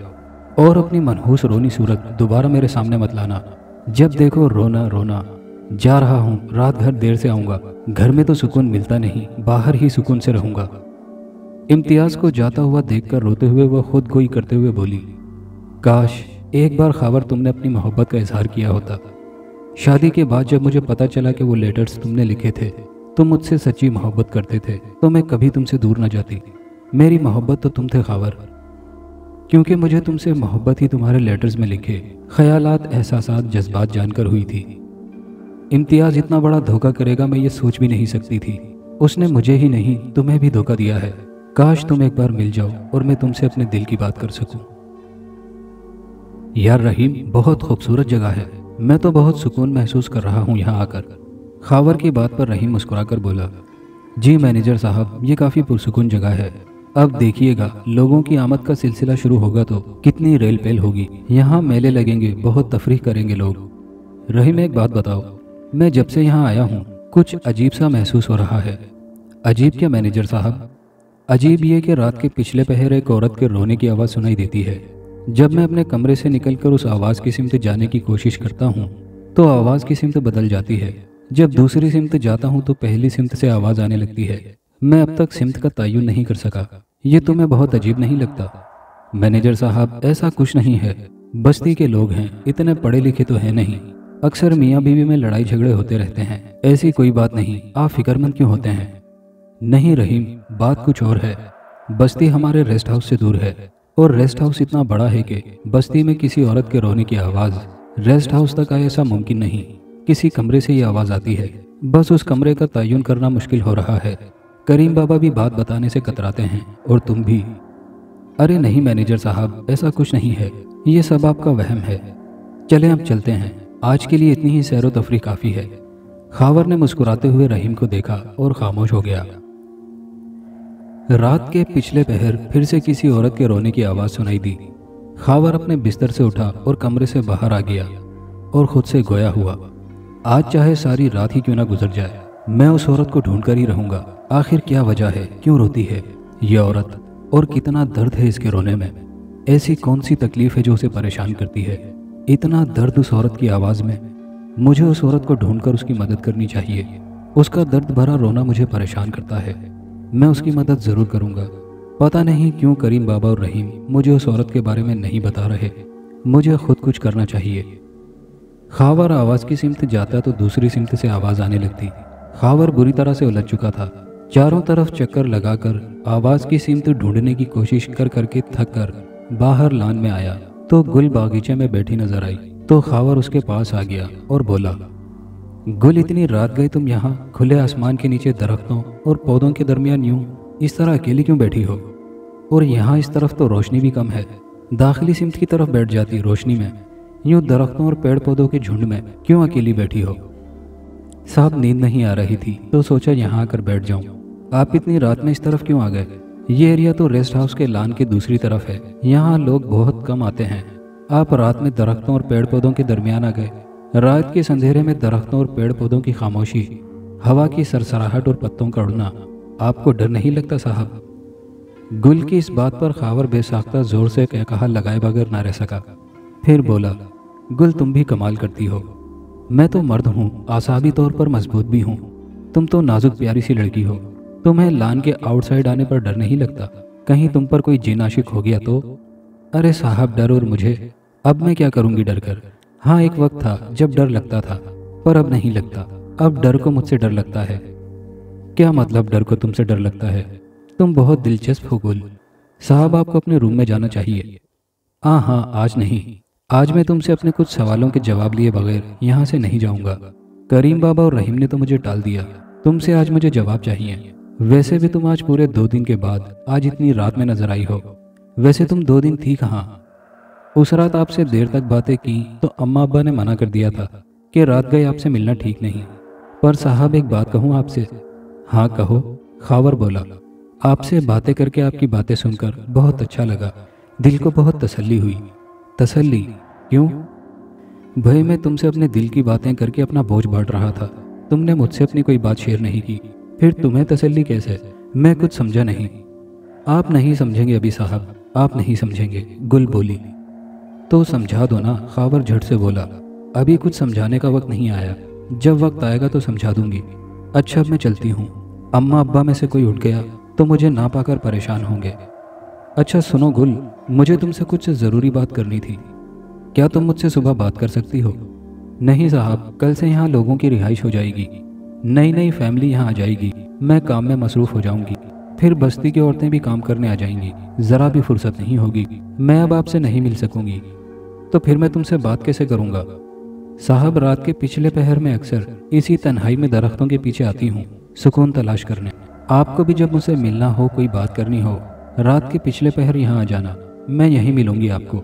और अपनी मनहूस रोनी सूरत दोबारा मेरे सामने मत लाना। जब देखो रोना रोना। जा रहा हूँ, रात घर देर से आऊँगा, घर में तो सुकून मिलता नहीं, बाहर ही सुकून से रहूँगा। इम्तियाज़ को जाता हुआ देखकर रोते हुए वह खुद गोई करते हुए बोली, काश एक बार खबर तुमने अपनी मोहब्बत का इजहार किया होता। शादी के बाद जब मुझे पता चला कि वो लेटर्स तुमने लिखे थे, तुम मुझसे सच्ची मोहब्बत करते थे, तो मैं कभी तुमसे दूर न जाती। मेरी मोहब्बत तो तुम थे खावर, क्योंकि मुझे तुमसे मोहब्बत ही तुम्हारे लेटर्स में लिखे ख्यालात, एहसासात, जज्बात जानकर हुई थी। इम्तियाज़ इतना बड़ा धोखा करेगा मैं ये सोच भी नहीं सकती थी। उसने मुझे ही नहीं तुम्हें भी धोखा दिया है। काश तुम एक बार मिल जाओ और मैं तुमसे अपने दिल की बात कर सकूं। यार रहीम, बहुत खूबसूरत जगह है, मैं तो बहुत सुकून महसूस कर रहा हूँ यहाँ आकर। खावर की बात पर रहीम मुस्कुराकर बोला, जी मैनेजर साहब, ये काफ़ी पुरसुकून जगह है। अब देखिएगा, लोगों की आमद का सिलसिला शुरू होगा तो कितनी रेल पेल होगी, यहाँ मेले लगेंगे, बहुत तफरीह करेंगे लोग। रहीम एक बात बताओ, मैं जब से यहाँ आया हूँ कुछ अजीब सा महसूस हो रहा है। अजीब क्या मैनेजर साहब? अजीब ये कि रात के पिछले पहर एक औरत के रोने की आवाज़ सुनाई देती है। जब मैं अपने कमरे से निकलकर उस आवाज़ की सिमत जाने की कोशिश करता हूँ तो आवाज़ की सिमत बदल जाती है। जब दूसरी सिमत जाता हूँ तो पहली सिमत से आवाज़ आने लगती है। मैं अब तक सिमत का तयन नहीं कर सका। ये तुम्हें बहुत अजीब नहीं लगता? मैनेजर साहब, ऐसा कुछ नहीं है, बस्ती के लोग हैं, इतने पढ़े लिखे तो हैं नहीं, अक्सर मियाँ बीवी में लड़ाई झगड़े होते रहते हैं, ऐसी कोई बात नहीं, आप फिक्रमंद क्यों होते हैं? नहीं रहीम, बात कुछ और है। बस्ती हमारे रेस्ट हाउस से दूर है और रेस्ट हाउस इतना बड़ा है कि बस्ती में किसी औरत के रोने की आवाज़ रेस्ट हाउस तक आए ऐसा मुमकिन नहीं। किसी कमरे से ये आवाज़ आती है, बस उस कमरे का तयन करना मुश्किल हो रहा है। करीम बाबा भी बात बताने से कतराते हैं और तुम भी। अरे नहीं मैनेजर साहब, ऐसा कुछ नहीं है, ये सब आपका वहम है। चलें अब चलते हैं, आज के लिए इतनी ही सैरो तफरी काफ़ी है। खावर ने मुस्कुराते हुए रहीम को देखा और खामोश हो गया। रात के पिछले पहर फिर से किसी औरत के रोने की आवाज़ सुनाई दी। खावर अपने बिस्तर से उठा और कमरे से बाहर आ गया और खुद से गोया हुआ, आज चाहे सारी रात ही क्यों ना गुजर जाए, मैं उस औरत को ढूंढ कर ही रहूंगा। आखिर क्या वजह है, क्यों रोती है ये औरत, और कितना दर्द है इसके रोने में? ऐसी कौन सी तकलीफ है जो उसे परेशान करती है? इतना दर्द उस औरत की आवाज़ में। मुझे उस औरत को ढूंढकर उसकी मदद करनी चाहिए। उसका दर्द भरा रोना मुझे परेशान करता है। मैं उसकी मदद ज़रूर करूँगा। पता नहीं क्यों करीम बाबा और रहीम मुझे उस औरत के बारे में नहीं बता रहे। मुझे खुद कुछ करना चाहिए। खावर आवाज़ की सिमत जाता तो दूसरी सिमत से आवाज़ आने लगती। खावर बुरी तरह से उलझ चुका था। चारों तरफ चक्कर लगाकर आवाज़ की सिमत ढूंढने की कोशिश कर करके थक कर बाहर लान में आया तो गुल बागीचे में बैठी नजर आई तो खावर उसके पास आ गया और बोला, गुल, इतनी रात गई तुम यहाँ खुले आसमान के नीचे दरख्तों और पौधों के दरमियान यूं इस तरह अकेली क्यों बैठी हो? और यहाँ इस तरफ तो रोशनी भी कम है, दाखिली सिमत की तरफ बैठ जाती रोशनी में, यूं दरख्तों और पेड़ पौधों के झुंड में क्यों अकेली बैठी हो? साहब, नींद नहीं आ रही थी तो सोचा यहाँ आकर बैठ जाऊं। आप इतनी रात में इस तरफ क्यों आ गए? ये एरिया तो रेस्ट हाउस के लान के दूसरी तरफ है, यहाँ लोग बहुत कम आते हैं। आप रात में दरख्तों और पेड़ पौधों के दरमियान आ गए। रात के संधेरे में दरख्तों और पेड़ पौधों की खामोशी, हवा की सरसराहट और पत्तों का उड़ना, आपको डर नहीं लगता साहब? गुल की इस बात पर खावर बेसाख्ता जोर से कहा लगाए बगैर ना रह सका। फिर बोला, गुल तुम भी कमाल करती हो। मैं तो मर्द हूँ, आसाबी तौर पर मजबूत भी हूँ। तुम तो नाजुक प्यारी सी लड़की हो। तुम्हें लान के आउटसाइड आने पर डर नहीं लगता? कहीं तुम पर कोई जिन आशिक हो गया तो? अरे साहब, डर और मुझे, अब मैं क्या करूँगी डर कर। हाँ, एक वक्त था जब डर लगता था, पर अब नहीं लगता। अब डर को मुझसे डर लगता है। क्या मतलब डर को तुमसे डर लगता है? तुम बहुत दिलचस्प हो गुल। साहब, आपको अपने रूम में जाना चाहिए। हाँ, आज नहीं। आज मैं तुमसे अपने कुछ सवालों के जवाब लिए बगैर यहाँ से नहीं जाऊँगा। करीम बाबा और रहीम ने तो मुझे टाल दिया। तुमसे आज मुझे जवाब चाहिए। वैसे भी तुम आज पूरे 2 दिन के बाद आज इतनी रात में नजर आई हो। वैसे तुम 2 दिन थी कहाँ? उस रात आपसे देर तक बातें की तो अम्मा अब्बा ने मना कर दिया था कि रात गए आपसे मिलना ठीक नहीं। पर साहब, एक बात कहूँ आपसे? हाँ कहो, खावर बोला। आपसे बातें करके, आपकी बातें सुनकर बहुत अच्छा लगा। दिल को बहुत तसल्ली हुई। तसल्ली? क्यों? भाई, मैं तुमसे अपने दिल की बातें करके अपना बोझ बांट रहा था। तुमने मुझसे अपनी कोई बात शेयर नहीं की, फिर तुम्हें तसल्ली कैसे? मैं कुछ समझा नहीं। आप नहीं समझेंगे अभी साहब, आप नहीं समझेंगे, गुल बोली। तो समझा दो ना, खावर झट से बोला। अभी कुछ समझाने का वक्त नहीं आया, जब वक्त आएगा तो समझा दूंगी। अच्छा, अब मैं चलती हूँ। अम्मा अब्बा में से कोई उठ गया तो मुझे ना पाकर परेशान होंगे। अच्छा सुनो गुल, मुझे तुमसे कुछ ज़रूरी बात करनी थी। क्या तुम मुझसे सुबह बात कर सकती हो? नहीं साहब, कल से यहाँ लोगों की रिहाइश हो जाएगी। नई नई फैमिली यहाँ आ जाएगी। मैं काम में मसरूफ़ हो जाऊंगी। फिर बस्ती की औरतें भी काम करने आ जाएंगी। ज़रा भी फुर्सत नहीं होगी। मैं अब आपसे नहीं मिल सकूंगी। तो फिर मैं तुमसे बात कैसे करूँगा? साहब, रात के पिछले पहर में अक्सर इसी तन्हाई में दरख्तों के पीछे आती हूँ सुकून तलाश करने। आपको भी जब मुझसे मिलना हो, कोई बात करनी हो, रात के पिछले पहर यहाँ आ जाना। मैं यहीं मिलूंगी आपको।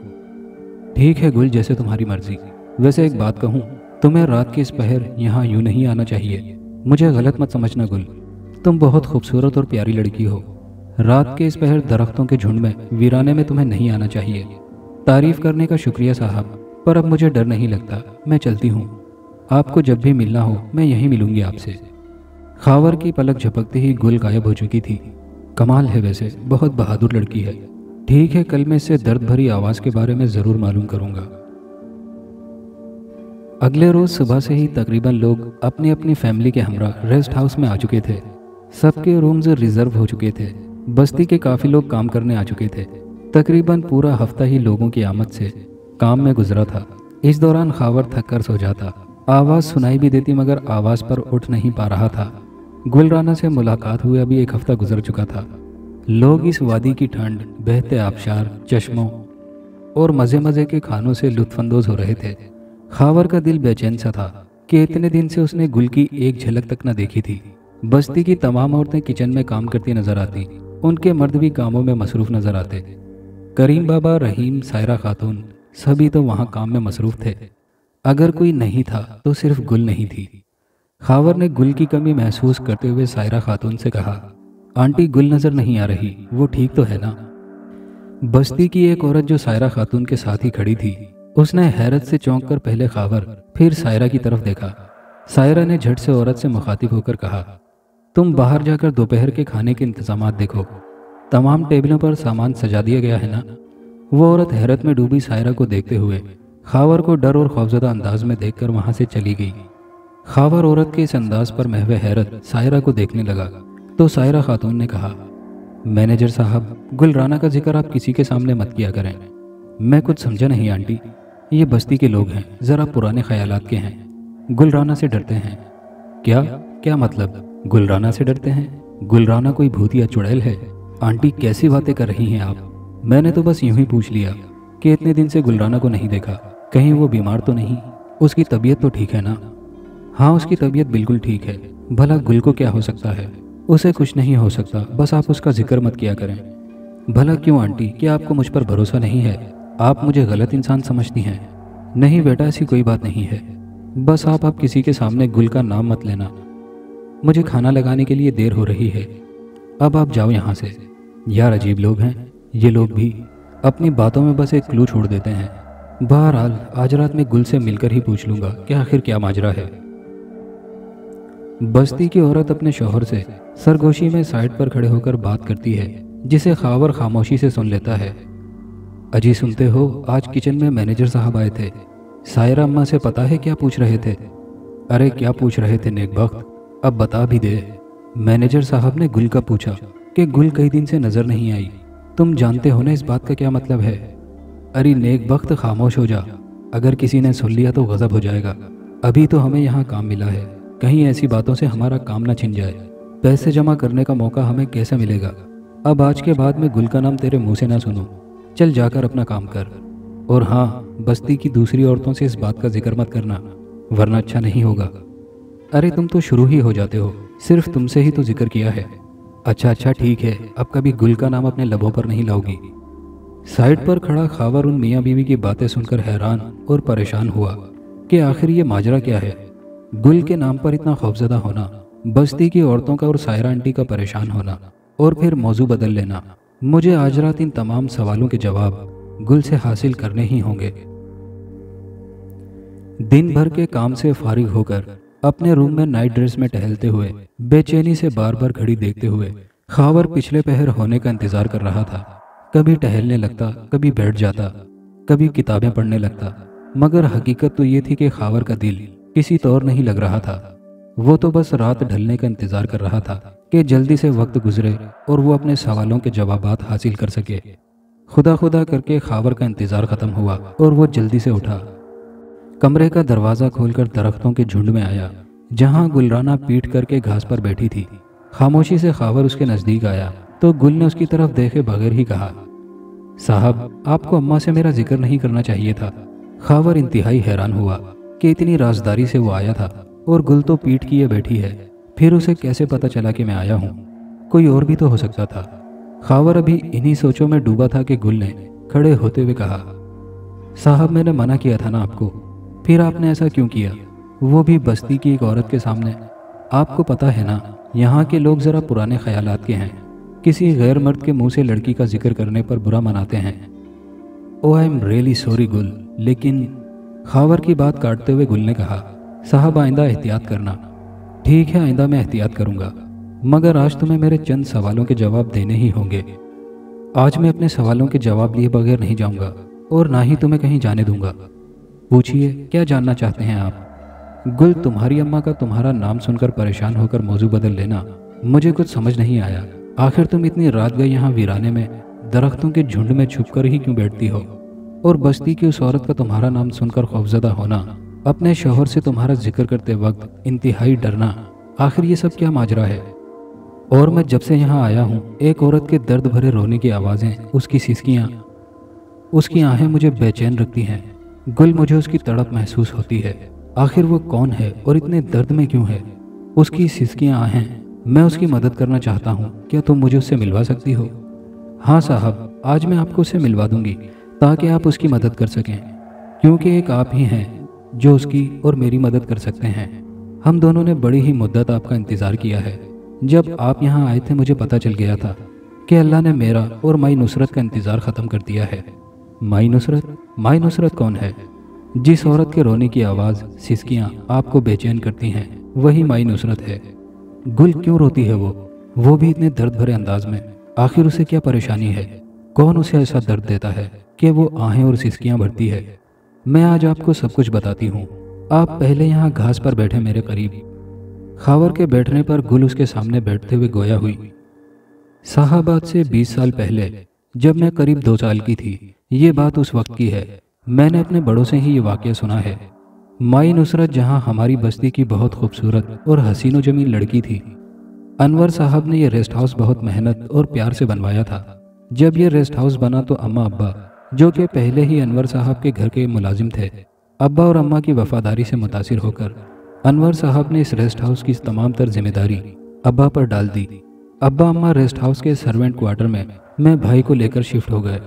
ठीक है गुल, जैसे तुम्हारी मर्जी। वैसे एक बात कहूँ, तुम्हें रात के इस पहर यहाँ यूँ नहीं आना चाहिए। मुझे गलत मत समझना गुल, तुम बहुत खूबसूरत और प्यारी लड़की हो। रात के इस पहर दरख्तों के झुंड में, वीराने में तुम्हें नहीं आना चाहिए। तारीफ करने का शुक्रिया साहब, पर अब मुझे डर नहीं लगता। मैं चलती हूँ। आपको जब भी मिलना हो मैं यहीं मिलूंगी आपसे। खावर की पलक झपकते ही गुल गायब हो चुकी थी। कमाल है, वैसे बहुत बहादुर लड़की है। ठीक है, कल मैं इससे दर्द भरी आवाज के बारे में जरूर मालूम करूंगा। अगले रोज सुबह से ही तकरीबन लोग अपनी अपनी फैमिली के हमरा रेस्ट हाउस में आ चुके थे। सबके रूम्स रिजर्व हो चुके थे। बस्ती के काफी लोग काम करने आ चुके थे। तकरीबन पूरा हफ्ता ही लोगों की आमद से काम में गुजरा था। इस दौरान खावर थक कर सो जाता। आवाज सुनाई भी देती मगर आवाज पर उठ नहीं पा रहा था। गुलराना से मुलाकात हुए अभी 1 हफ्ता गुजर चुका था। लोग इस वादी की ठंड, बहते आबशार, चश्मों और मज़े मज़े के खानों से लुत्फानंदोज हो रहे थे। खावर का दिल बेचैन सा था कि इतने दिन से उसने गुल की एक झलक तक न देखी थी। बस्ती की तमाम औरतें किचन में काम करती नजर आती, उनके मर्द भी कामों में मसरूफ नजर आते। करीम बाबा, रहीम, सायरा खातून सभी तो वहाँ काम में मसरूफ थे। अगर कोई नहीं था तो सिर्फ गुल नहीं थी। खावर ने गुल की कमी महसूस करते हुए सायरा खातून से कहा, आंटी गुल नजर नहीं आ रही, वो ठीक तो है ना? बस्ती की एक औरत जो सायरा खातून के साथ ही खड़ी थी, उसने हैरत से चौंक कर पहले खावर फिर सायरा की तरफ देखा। सायरा ने झट से औरत से मुखातिब होकर कहा, तुम बाहर जाकर दोपहर के खाने के इंतजामात देखो। तमाम टेबलों पर सामान सजा दिया गया है ना? वो औरत हैरत में डूबी सायरा को देखते हुए खावर को डर और खौफजदा अंदाज में देखकर वहां से चली गई। खावर औरत के इस अंदाज पर महवे हैरत सायरा को देखने लगा तो सायरा खातून ने कहा, मैनेजर साहब, गुलराना का जिक्र आप किसी के सामने मत किया करें। मैं कुछ समझा नहीं आंटी, ये बस्ती के लोग हैं, ज़रा पुराने ख्यालात के हैं, गुलराना से डरते हैं। क्या क्या मतलब? गुलराना से डरते हैं? गुलराना कोई भूत या चुड़ैल है? आंटी कैसी बातें कर रही हैं आप? मैंने तो बस यूं ही पूछ लिया कि इतने दिन से गुलराना को नहीं देखा, कहीं वो बीमार तो नहीं? उसकी तबीयत तो ठीक है ना? हाँ, उसकी तबीयत बिल्कुल ठीक है। भला गुल को क्या हो सकता है? उसे कुछ नहीं हो सकता, बस आप उसका जिक्र मत किया करें। भला क्यों आंटी, क्या आपको मुझ पर भरोसा नहीं है? आप मुझे गलत इंसान समझती हैं। नहीं बेटा, ऐसी कोई बात नहीं है। बस आप किसी के सामने गुल का नाम मत लेना। मुझे खाना लगाने के लिए देर हो रही है, अब आप जाओ यहाँ से। यार अजीब लोग हैं ये लोग भी, अपनी बातों में बस एक क्लू छोड़ देते हैं। बहरहाल आज रात में गुल से मिलकर ही पूछ लूँगा कि आखिर क्या माजरा है। बस्ती की औरत अपने शौहर से सरगोशी में साइड पर खड़े होकर बात करती है, जिसे खावर खामोशी से सुन लेता है। अजी सुनते हो, आज किचन में मैनेजर साहब आए थे। सायरा अम्मा से पता है क्या पूछ रहे थे? अरे क्या पूछ रहे थे नेकबख्त, अब बता भी दे। मैनेजर साहब ने गुल का पूछा कि गुल कई दिन से नजर नहीं आई, तुम जानते हो ना इस बात का क्या मतलब है? अरे नेकबख्त खामोश हो जा, अगर किसी ने सुन लिया तो गजब हो जाएगा। अभी तो हमें यहाँ काम मिला है, कहीं ऐसी बातों से हमारा काम ना छिन जाए। पैसे जमा करने का मौका हमें कैसे मिलेगा? अब आज के बाद मैं गुल का नाम तेरे मुंह से ना सुनूं। चल जाकर अपना काम कर। और हाँ, बस्ती की दूसरी औरतों से इस बात का जिक्र मत करना, वरना अच्छा नहीं होगा। अरे तुम तो शुरू ही हो जाते हो, सिर्फ तुमसे ही तो जिक्र किया है। अच्छा ठीक है, अब कभी गुल का नाम अपने लबों पर नहीं लाओगी। साइड पर खड़ा खावर उन मियाँ बीवी की बातें सुनकर हैरान और परेशान हुआ कि आखिर ये माजरा क्या है। गुल के नाम पर इतना खौफजदा होना, बस्ती की औरतों का और सायरा आंटी का परेशान होना, और फिर मौजू बदल लेना। मुझे आज रात इन तमाम सवालों के जवाब गुल से हासिल करने ही होंगे। दिन भर के काम से फारिग होकर अपने रूम में नाइट ड्रेस में टहलते हुए, बेचैनी से बार बार घड़ी देखते हुए खावर पिछले पहर होने का इंतजार कर रहा था। कभी टहलने लगता, कभी बैठ जाता, कभी किताबें पढ़ने लगता, मगर हकीकत तो ये थी कि खावर का दिल किसी तौर नहीं लग रहा था। वो तो बस रात ढलने का इंतजार कर रहा था कि जल्दी से वक्त गुजरे और वो अपने सवालों के जवाबात हासिल कर सके। खुदा खुदा करके खावर का इंतजार खत्म हुआ और वो जल्दी से उठा। कमरे का दरवाज़ा खोलकर दरख्तों के झुंड में आया, जहां गुलराना पीट करके घास पर बैठी थी। खामोशी से खावर उसके नज़दीक आया तो गुल ने उसकी तरफ देखे बगैर ही कहा, साहब आपको अम्मा से मेरा जिक्र नहीं करना चाहिए था। खावर इंतहाई हैरान हुआ कि इतनी राजदारी से वो आया था और गुल तो पीठ किए बैठी है, फिर उसे कैसे पता चला कि मैं आया हूँ? कोई और भी तो हो सकता था। खावर अभी इन्हीं सोचों में डूबा था कि गुल ने खड़े होते हुए कहा, साहब मैंने मना किया था ना आपको, फिर आपने ऐसा क्यों किया? वो भी बस्ती की एक औरत के सामने। आपको पता है ना, यहाँ के लोग ज़रा पुराने ख्यालात के हैं, किसी गैर मर्द के मुंह से लड़की का जिक्र करने पर बुरा मनाते हैं। ओ आई एम रियली सॉरी गुल, लेकिन खावर की बात काटते हुए गुल ने कहा, साहब आइंदा एहतियात करना। ठीक है, आइंदा मैं एहतियात करूँगा, मगर आज तुम्हें मेरे चंद सवालों के जवाब देने ही होंगे। आज मैं अपने सवालों के जवाब लिए बगैर नहीं जाऊँगा और ना ही तुम्हें कहीं जाने दूंगा। पूछिए, क्या जानना चाहते हैं आप? गुल, तुम्हारी अम्मा का तुम्हारा नाम सुनकर परेशान होकर मौजू बदल लेना मुझे कुछ समझ नहीं आया। आखिर तुम इतनी रात गई यहाँ वीराने में दरख्तों के झुंड में छुपकर ही क्यों बैठती हो? और बस्ती की उस औरत का तुम्हारा नाम सुनकर खौफजदा होना, अपने शौहर से तुम्हारा जिक्र करते वक्त इंतहाई डरना, आखिर ये सब क्या माजरा है? और मैं जब से यहाँ आया हूँ, एक औरत के दर्द भरे रोने की आवाज़ें, उसकी सिसकियाँ, उसकी आहें मुझे बेचैन रखती हैं। गुल, मुझे उसकी तड़प महसूस होती है। आखिर वो कौन है और इतने दर्द में क्यों है? उसकी सिसकियाँ आहें, मैं उसकी मदद करना चाहता हूँ, क्या तुम मुझे उससे मिलवा सकती हो? हाँ साहब, आज मैं आपको उससे मिलवा दूंगी ताकि आप उसकी मदद कर सकें, क्योंकि एक आप ही हैं जो उसकी और मेरी मदद कर सकते हैं। हम दोनों ने बड़ी ही मुद्दत आपका इंतज़ार किया है। जब आप यहाँ आए थे मुझे पता चल गया था कि अल्लाह ने मेरा और माई नुसरत का इंतज़ार ख़त्म कर दिया है। माई नुसरत? माई नुसरत कौन है? जिस औरत के रोने की आवाज़, सिसकियाँ आपको बेचैन करती हैं, वही माई नुसरत है। गुल, क्यों रोती है वो भी इतने दर्द भरे अंदाज में? आखिर उसे क्या परेशानी है? कौन उसे ऐसा दर्द देता है कि वो आहें और सिसकियाँ भरती है? मैं आज आपको सब कुछ बताती हूँ। आप पहले यहाँ घास पर बैठे मेरे करीब। खावर के बैठने पर गुल उसके सामने बैठते हुए गोया हुई। साहब, आज से 20 साल पहले जब मैं करीब 2 साल की थी, ये बात उस वक्त की है। मैंने अपने बड़ों से ही ये वाक़या सुना है। माई नुसरत जहाँ हमारी बस्ती की बहुत खूबसूरत और हसीनो जमीन लड़की थी। अनवर साहब ने ये रेस्ट हाउस बहुत मेहनत और प्यार से बनवाया था। जब ये रेस्ट हाउस बना तो अम्मा अब्बा, जो कि पहले ही अनवर साहब के घर के मुलाजिम थे, अब्बा और अम्मा की वफादारी से मुतासिर होकर अनवर साहब ने इस रेस्ट हाउस की तमाम तर जिम्मेदारी अब्बा पर डाल दी। अब्बा अम्मा रेस्ट हाउस के सर्वेंट क्वार्टर में मैं भाई को लेकर शिफ्ट हो गए।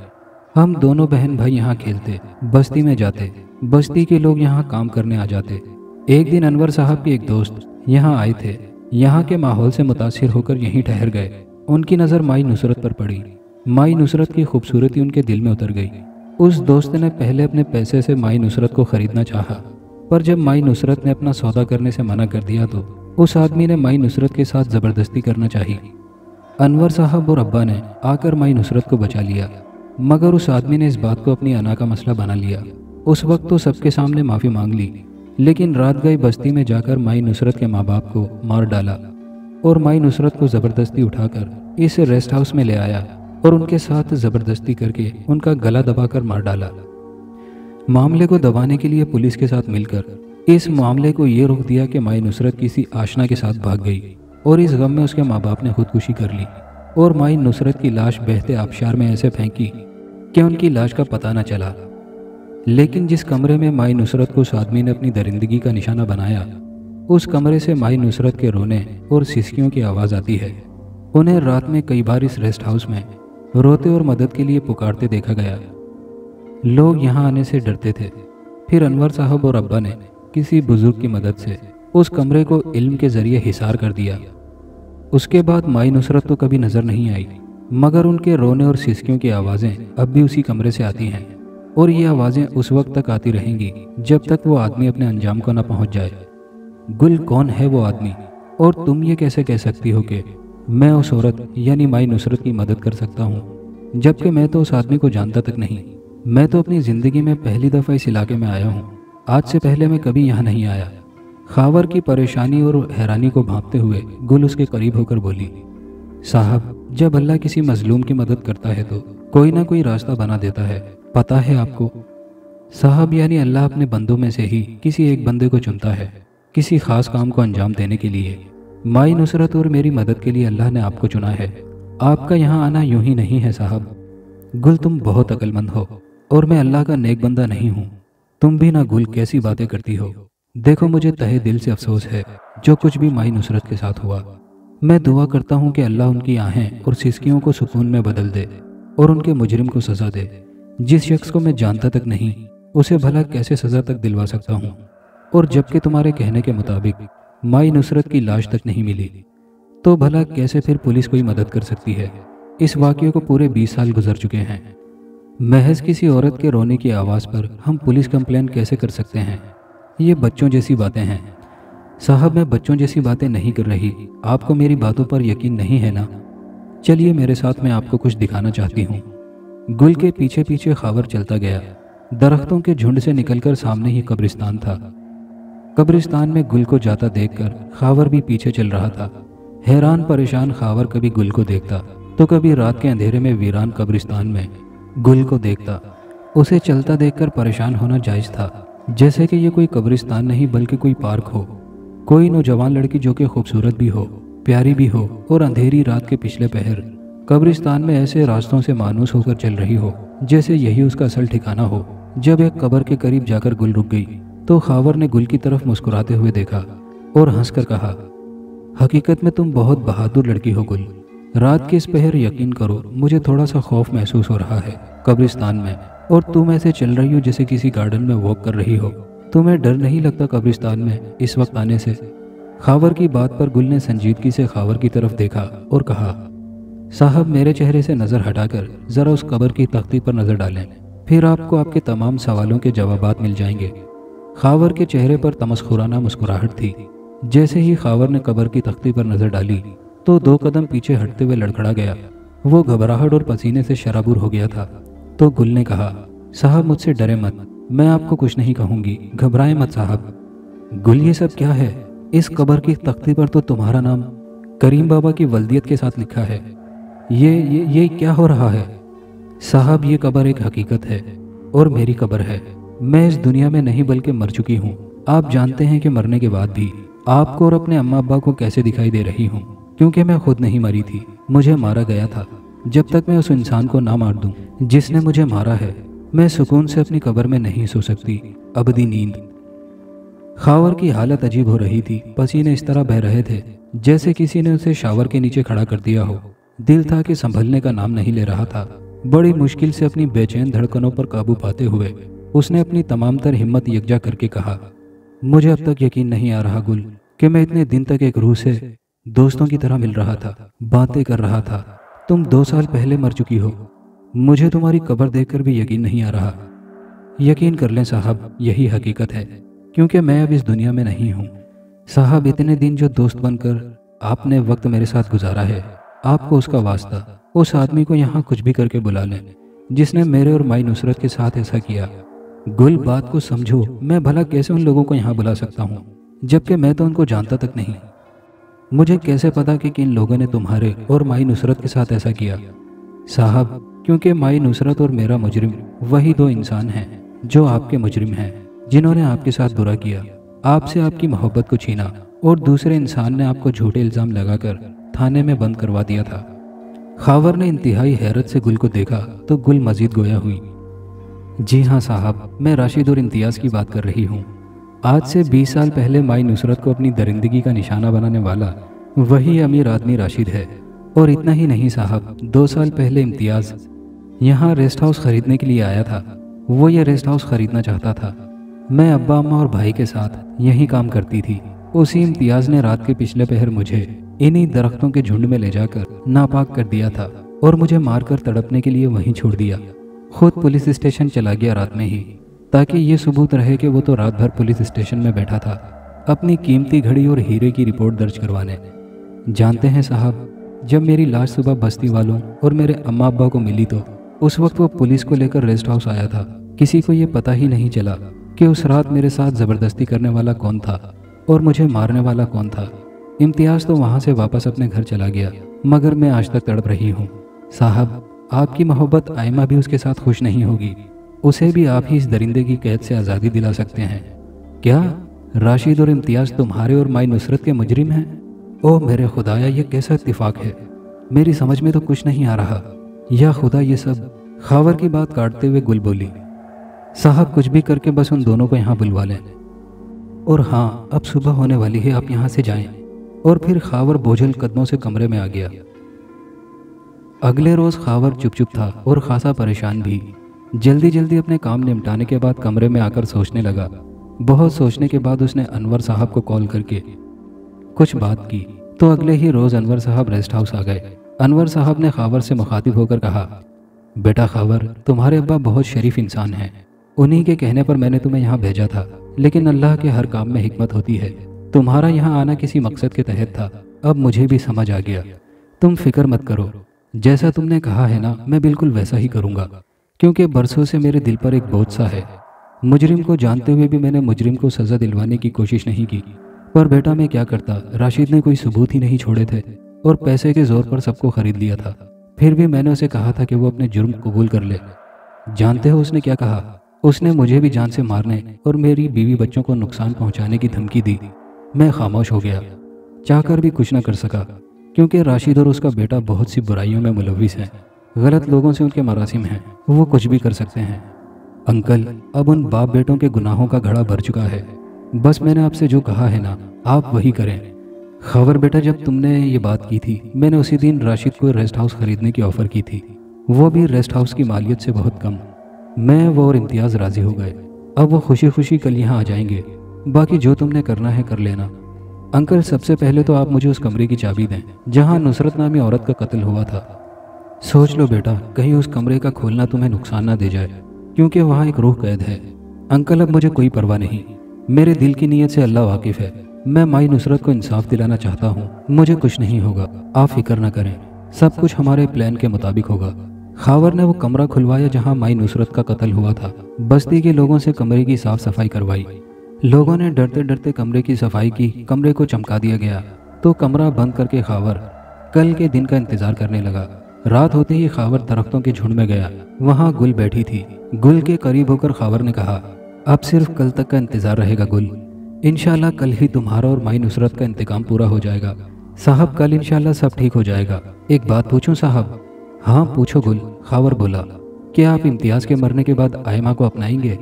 हम दोनों बहन भाई यहाँ खेलते, बस्ती में जाते, बस्ती के लोग यहाँ काम करने आ जाते। एक दिन अनवर साहब के एक दोस्त यहाँ आए थे, यहाँ के माहौल से मुतासिर होकर यहीं ठहर गए। उनकी नज़र माई नुसरत पर पड़ी। माई नुसरत की खूबसूरती उनके दिल में उतर गई। उस दोस्त ने पहले अपने पैसे से माई नुसरत को खरीदना चाहा, पर जब माई नुसरत ने अपना सौदा करने से मना कर दिया तो उस आदमी ने माई नुसरत के साथ ज़बरदस्ती करना चाही। अनवर साहब और अब्बा ने आकर माई नुसरत को बचा लिया, मगर उस आदमी ने इस बात को अपनी अना का मसला बना लिया। उस वक्त तो सबके सामने माफ़ी मांग ली, लेकिन रात गई बस्ती में जाकर माई नुसरत के माँ बाप को मार डाला और माई नुसरत को ज़बरदस्ती उठाकर इस रेस्ट हाउस में ले आया और उनके साथ ज़बरदस्ती करके उनका गला दबाकर मार डाला। मामले को दबाने के लिए पुलिस के साथ मिलकर इस मामले को ये रोक दिया कि माई नुसरत किसी आशना के साथ भाग गई और इस गम में उसके माँ बाप ने खुदकुशी कर ली और माई नुसरत की लाश बहते आबशार में ऐसे फेंकी कि उनकी लाश का पता न चला। लेकिन जिस कमरे में माई नुसरत को उस आदमी ने अपनी दरिंदगी का निशाना बनाया, उस कमरे से माई नुसरत के रोने और सिसकियों की आवाज़ आती है। उन्हें रात में कई बार इस रेस्ट हाउस में रोते और मदद के लिए पुकारते देखा गया। लोग यहाँ आने से डरते थे। फिर अनवर साहब और अब्बा ने किसी बुजुर्ग की मदद से उस कमरे को इल्म के ज़रिए हिसार कर दिया। उसके बाद माई नुसरत तो कभी नज़र नहीं आई, मगर उनके रोने और सिसकियों की आवाज़ें अब भी उसी कमरे से आती हैं और ये आवाज़ें उस वक्त तक आती रहेंगी जब तक वो आदमी अपने अंजाम को न पहुंच जाए। गुल, कौन है वो आदमी और तुम ये कैसे कह सकती हो कि मैं उस औरत यानी माई नुसरत की मदद कर सकता हूँ, जबकि मैं तो उस आदमी को जानता तक नहीं। मैं तो अपनी ज़िंदगी में पहली दफ़ा इस इलाके में आया हूँ। आज से पहले मैं कभी यहाँ नहीं आया। खावर की परेशानी और हैरानी को भांपते हुए गुल उसके करीब होकर बोली, साहब, जब अल्लाह किसी मजलूम की मदद करता है तो कोई ना कोई रास्ता बना देता है, पता है आपको। साहब, यानी अल्लाह अपने बंदों में से ही किसी एक बंदे को चुनता है किसी खास काम को अंजाम देने के लिए। माई नुसरत और मेरी मदद के लिए अल्लाह ने आपको चुना है। आपका यहाँ आना यूं ही नहीं है साहब। गुल, तुम बहुत अक्लमंद हो और मैं अल्लाह का नेक बंदा नहीं हूँ। तुम भी ना गुल, कैसी बातें करती हो। देखो, मुझे तहे दिल से अफसोस है जो कुछ भी माई नुसरत के साथ हुआ। मैं दुआ करता हूँ कि अल्लाह उनकी आहें और सिसकियों को सुकून में बदल दे और उनके मुजरिम को सज़ा दे। जिस शख्स को मैं जानता तक नहीं, उसे भला कैसे सज़ा तक दिलवा सकता हूँ। और जबकि तुम्हारे कहने के मुताबिक माई नुसरत की लाश तक नहीं मिली, तो भला कैसे फिर पुलिस कोई मदद कर सकती है। इस वाक़ये को पूरे 20 साल गुजर चुके हैं। महज किसी औरत के रोने की आवाज़ पर हम पुलिस कंप्लेन कैसे कर सकते हैं। ये बच्चों जैसी बातें हैं। साहब, मैं बच्चों जैसी बातें नहीं कर रही। आपको मेरी बातों पर यकीन नहीं है ना? चलिए मेरे साथ, मैं आपको कुछ दिखाना चाहती हूँ। गुल के पीछे पीछे खावर चलता गया। दरख्तों के झुंड से निकलकर सामने ही कब्रिस्तान था। कब्रिस्तान में गुल को जाता देखकर खावर भी पीछे चल रहा था। हैरान परेशान खावर कभी गुल को देखता तो कभी रात के अंधेरे में वीरान कब्रिस्तान में गुल को देखता। उसे चलता देखकर परेशान होना जायज़ था, जैसे कि ये कोई कब्रिस्तान नहीं बल्कि कोई पार्क हो। कोई नौजवान लड़की जो कि खूबसूरत भी हो, प्यारी भी हो और अंधेरी रात के पिछले पहर कब्रिस्तान में ऐसे रास्तों से मानूस होकर चल रही हो जैसे यही उसका असल ठिकाना हो। जब एक कब्र के करीब जाकर गुल रुक गई तो खावर ने गुल की तरफ मुस्कुराते हुए देखा और हंसकर कहा, हकीकत में तुम बहुत बहादुर लड़की हो गुल। रात के इस पहर यकीन करो, मुझे थोड़ा सा खौफ महसूस हो रहा है कब्रिस्तान में, और तुम ऐसे चल रही हो जैसे किसी गार्डन में वॉक कर रही हो। तुम्हें डर नहीं लगता कब्रिस्तान में इस वक्त आने से? खावर की बात पर गुल ने संजीदगी से खावर की तरफ देखा और कहा, साहब, मेरे चेहरे से नज़र हटाकर ज़रा उस कब्र की तख्ती पर नज़र डालें, फिर आपको आपके तमाम सवालों के जवाबात मिल जाएंगे। खावर के चेहरे पर तमस्खुराना मुस्कुराहट थी। जैसे ही खावर ने कब्र की तख्ती पर नज़र डाली तो 2 कदम पीछे हटते हुए लड़खड़ा गया। वो घबराहट और पसीने से शराबूर हो गया था। तो गुल ने कहा, साहब, मुझसे डरे मत, मैं आपको कुछ नहीं कहूँगी, घबराएं मत साहब। गुल, ये सब क्या है? इस कब्र की तख्ती पर तो तुम्हारा नाम करीम बाबा की वल्दियत के साथ लिखा है। ये क्या हो रहा है? साहब, ये कब्र एक हकीकत है और मेरी कब्र है। मैं इस दुनिया में नहीं बल्कि मर चुकी हूँ। आप जानते हैं कि मरने के बाद भी आपको और अपने अम्मा अब्बा को कैसे दिखाई दे रही हूँ, क्योंकि मैं खुद नहीं मरी थी, मुझे मारा गया था। जब तक मैं उस इंसान को ना मार दूं जिसने मुझे मारा है, मैं सुकून से अपनी कब्र में नहीं सो सकती। अबदी नींद। खावर की हालत अजीब हो रही थी। पसीने इस तरह बह रहे थे जैसे किसी ने उसे शावर के नीचे खड़ा कर दिया हो। दिल था कि संभलने का नाम नहीं ले रहा था। बड़ी मुश्किल से अपनी बेचैन धड़कनों पर काबू पाते हुए उसने अपनी तमाम तर हिम्मत यकजा करके कहा, मुझे अब तक यकीन नहीं आ रहा गुल कि मैं इतने दिन तक एक रूह से दोस्तों की तरह मिल रहा था, बातें कर रहा था। तुम 2 साल पहले मर चुकी हो। मुझे तुम्हारी कब्र देखकर भी यकीन नहीं आ रहा। यकीन कर लें साहब, यही हकीकत है, क्योंकि मैं अब इस दुनिया में नहीं हूँ। साहब, इतने दिन जो दोस्त बनकर आपने वक्त मेरे साथ गुजारा है, आपको उसका वास्ता, उस आदमी को यहाँ कुछ भी करके बुला लें जिसने मेरे और माई नुसरत के साथ ऐसा किया। गुल, बात को समझो। मैं भला कैसे उन लोगों को यहाँ बुला सकता हूँ, जबकि मैं तो उनको जानता तक नहीं। मुझे कैसे पता कि किन लोगों ने तुम्हारे और माई नुसरत के साथ ऐसा किया? साहब, क्योंकि माई नुसरत और मेरा मुजरिम वही दो इंसान हैं जो आपके मुजरिम हैं, जिन्होंने आपके साथ बुरा किया, आपसे आपकी मोहब्बत को छीना, और दूसरे इंसान ने आपको झूठे इल्ज़ाम लगाकर थाने में बंद करवा दिया था। खावर ने इंतहाई हैरत से गुल को देखा तो गुल मजीद गोया हुई। जी हाँ साहब, मैं राशिद और इम्तियाज़ की बात कर रही हूँ। आज से 20 साल पहले माई नुसरत को अपनी दरिंदगी का निशाना बनाने वाला वही अमीर आदमी राशिद है। और इतना ही नहीं साहब, 2 साल पहले इम्तियाज़ यहाँ रेस्ट हाउस खरीदने के लिए आया था। वो ये रेस्ट हाउस खरीदना चाहता था। मैं अब्बा अम्मा और भाई के साथ यहीं काम करती थी। उसी इम्तियाज़ ने रात के पिछले पहर मुझे इन्हीं दरख्तों के झुंड में ले जाकर नापाक कर दिया था और मुझे मारकर तड़पने के लिए वहीं छोड़ दिया। खुद पुलिस स्टेशन चला गया रात में ही, ताकि ये सबूत रहे कि वो तो रात भर पुलिस स्टेशन में बैठा था अपनी कीमती घड़ी और हीरे की रिपोर्ट दर्ज करवाने। जानते हैं साहब, जब मेरी लाश सुबह बस्ती वालों और मेरे अम्मा अब्बा को मिली तो उस वक्त वो पुलिस को लेकर रेस्ट हाउस आया था। किसी को ये पता ही नहीं चला कि उस रात मेरे साथ ज़बरदस्ती करने वाला कौन था और मुझे मारने वाला कौन था। इम्तियाज़ तो वहाँ से वापस अपने घर चला गया, मगर मैं आज तक तड़प रही हूँ। साहब, आपकी मोहब्बत आयमा भी उसके साथ खुश नहीं होगी। उसे भी आप ही इस दरिंदे की कैद से आज़ादी दिला सकते हैं। क्या राशिद और इम्तियाज़ तुम्हारे और माई नुसरत के मुजरिम हैं? ओह मेरे खुदाया, ये कैसा इत्तिफाक है। मेरी समझ में तो कुछ नहीं आ रहा। या खुदा, ये सब। खावर की बात काटते हुए गुल बोली, साहब कुछ भी करके बस उन दोनों को यहाँ बुलवा लें। और हाँ, अब सुबह होने वाली है, आप यहाँ से जाएं। और फिर खावर बोझल कदमों से कमरे में आ गया। अगले रोज़ खावर चुप चुप था और खासा परेशान भी। जल्दी जल्दी अपने काम निपटाने के बाद कमरे में आकर सोचने लगा। बहुत सोचने के बाद उसने अनवर साहब को कॉल करके कुछ बात की तो अगले ही रोज़ अनवर साहब रेस्ट हाउस आ गए। अनवर साहब ने खावर से मुखातिब होकर कहा, बेटा खावर, तुम्हारे अब्बा बहुत शरीफ इंसान हैं। उन्हीं के कहने पर मैंने तुम्हें यहाँ भेजा था, लेकिन अल्लाह के हर काम में हिकमत होती है। तुम्हारा यहाँ आना किसी मकसद के तहत था। अब मुझे भी समझ आ गया। तुम फिक्र मत करो, जैसा तुमने कहा है ना, मैं बिल्कुल वैसा ही करूँगा, क्योंकि बरसों से मेरे दिल पर एक बोझ सा है। मुजरिम को जानते हुए भी मैंने मुजरिम को सज़ा दिलवाने की कोशिश नहीं की। पर बेटा मैं क्या करता, राशिद ने कोई सबूत ही नहीं छोड़े थे और पैसे के ज़ोर पर सबको खरीद लिया था। फिर भी मैंने उसे कहा था कि वो अपने जुर्म कबूल कर ले। जानते हो उसने क्या कहा? उसने मुझे भी जान से मारने और मेरी बीवी बच्चों को नुकसान पहुंचाने की धमकी दी। मैं खामोश हो गया, चाहकर भी कुछ न कर सका, क्योंकि राशिद और उसका बेटा बहुत सी बुराइयों में मुलविस हैं। गलत लोगों से उनके मरासिम हैं, वो कुछ भी कर सकते हैं। अंकल, अब उन बाप बेटों के गुनाहों का घड़ा भर चुका है। बस मैंने आपसे जो कहा है ना, आप वही करें। खबर बेटा, जब तुमने ये बात की थी, मैंने उसी दिन राशिद को रेस्ट हाउस खरीदने की ऑफ़र की थी, वो भी रेस्ट हाउस की मालियत से बहुत कम। मैं, वो और इम्तियाज़ राज़ी हो गए। अब वो खुशी खुशी कल यहाँ आ जाएंगे। बाकी जो तुमने करना है कर लेना। अंकल, सबसे पहले तो आप मुझे उस कमरे की चाबी दें जहाँ नुसरत नामी औरत का कत्ल हुआ था। सोच लो बेटा, कहीं उस कमरे का खोलना तुम्हें नुकसान ना दे जाए, क्योंकि वहाँ एक रूह कैद है। अंकल, अब मुझे कोई परवाह नहीं। मेरे दिल की नीयत से अल्लाह वाकिफ़ है। मैं माई नुसरत को इंसाफ दिलाना चाहता हूँ। मुझे कुछ नहीं होगा, आप फिक्र ना करें। सब कुछ हमारे प्लान के मुताबिक होगा। खावर ने वो कमरा खुलवाया जहाँ माई नुसरत का कत्ल हुआ था। बस्ती के लोगों से कमरे की साफ सफाई करवाई। लोगों ने डरते डरते कमरे की सफाई की। कमरे को चमका दिया गया तो कमरा बंद करके खावर कल के दिन का इंतजार करने लगा। रात होते ही खावर दरख्तों के झुंड में गया। वहाँ गुल बैठी थी। गुल के करीब होकर खावर ने कहा, अब सिर्फ कल तक का इंतजार रहेगा गुल। इंशाल्लाह कल ही तुम्हारा और माई नुसरत का इंतकाम पूरा हो जाएगा। साहब, कल इंशाल्लाह सब ठीक हो जाएगा। एक बात पूछूं साहब? हाँ पूछो गुल, खावर बोला। क्या आप इम्तियाज़ के मरने के बाद आयमा को अपनाएंगे?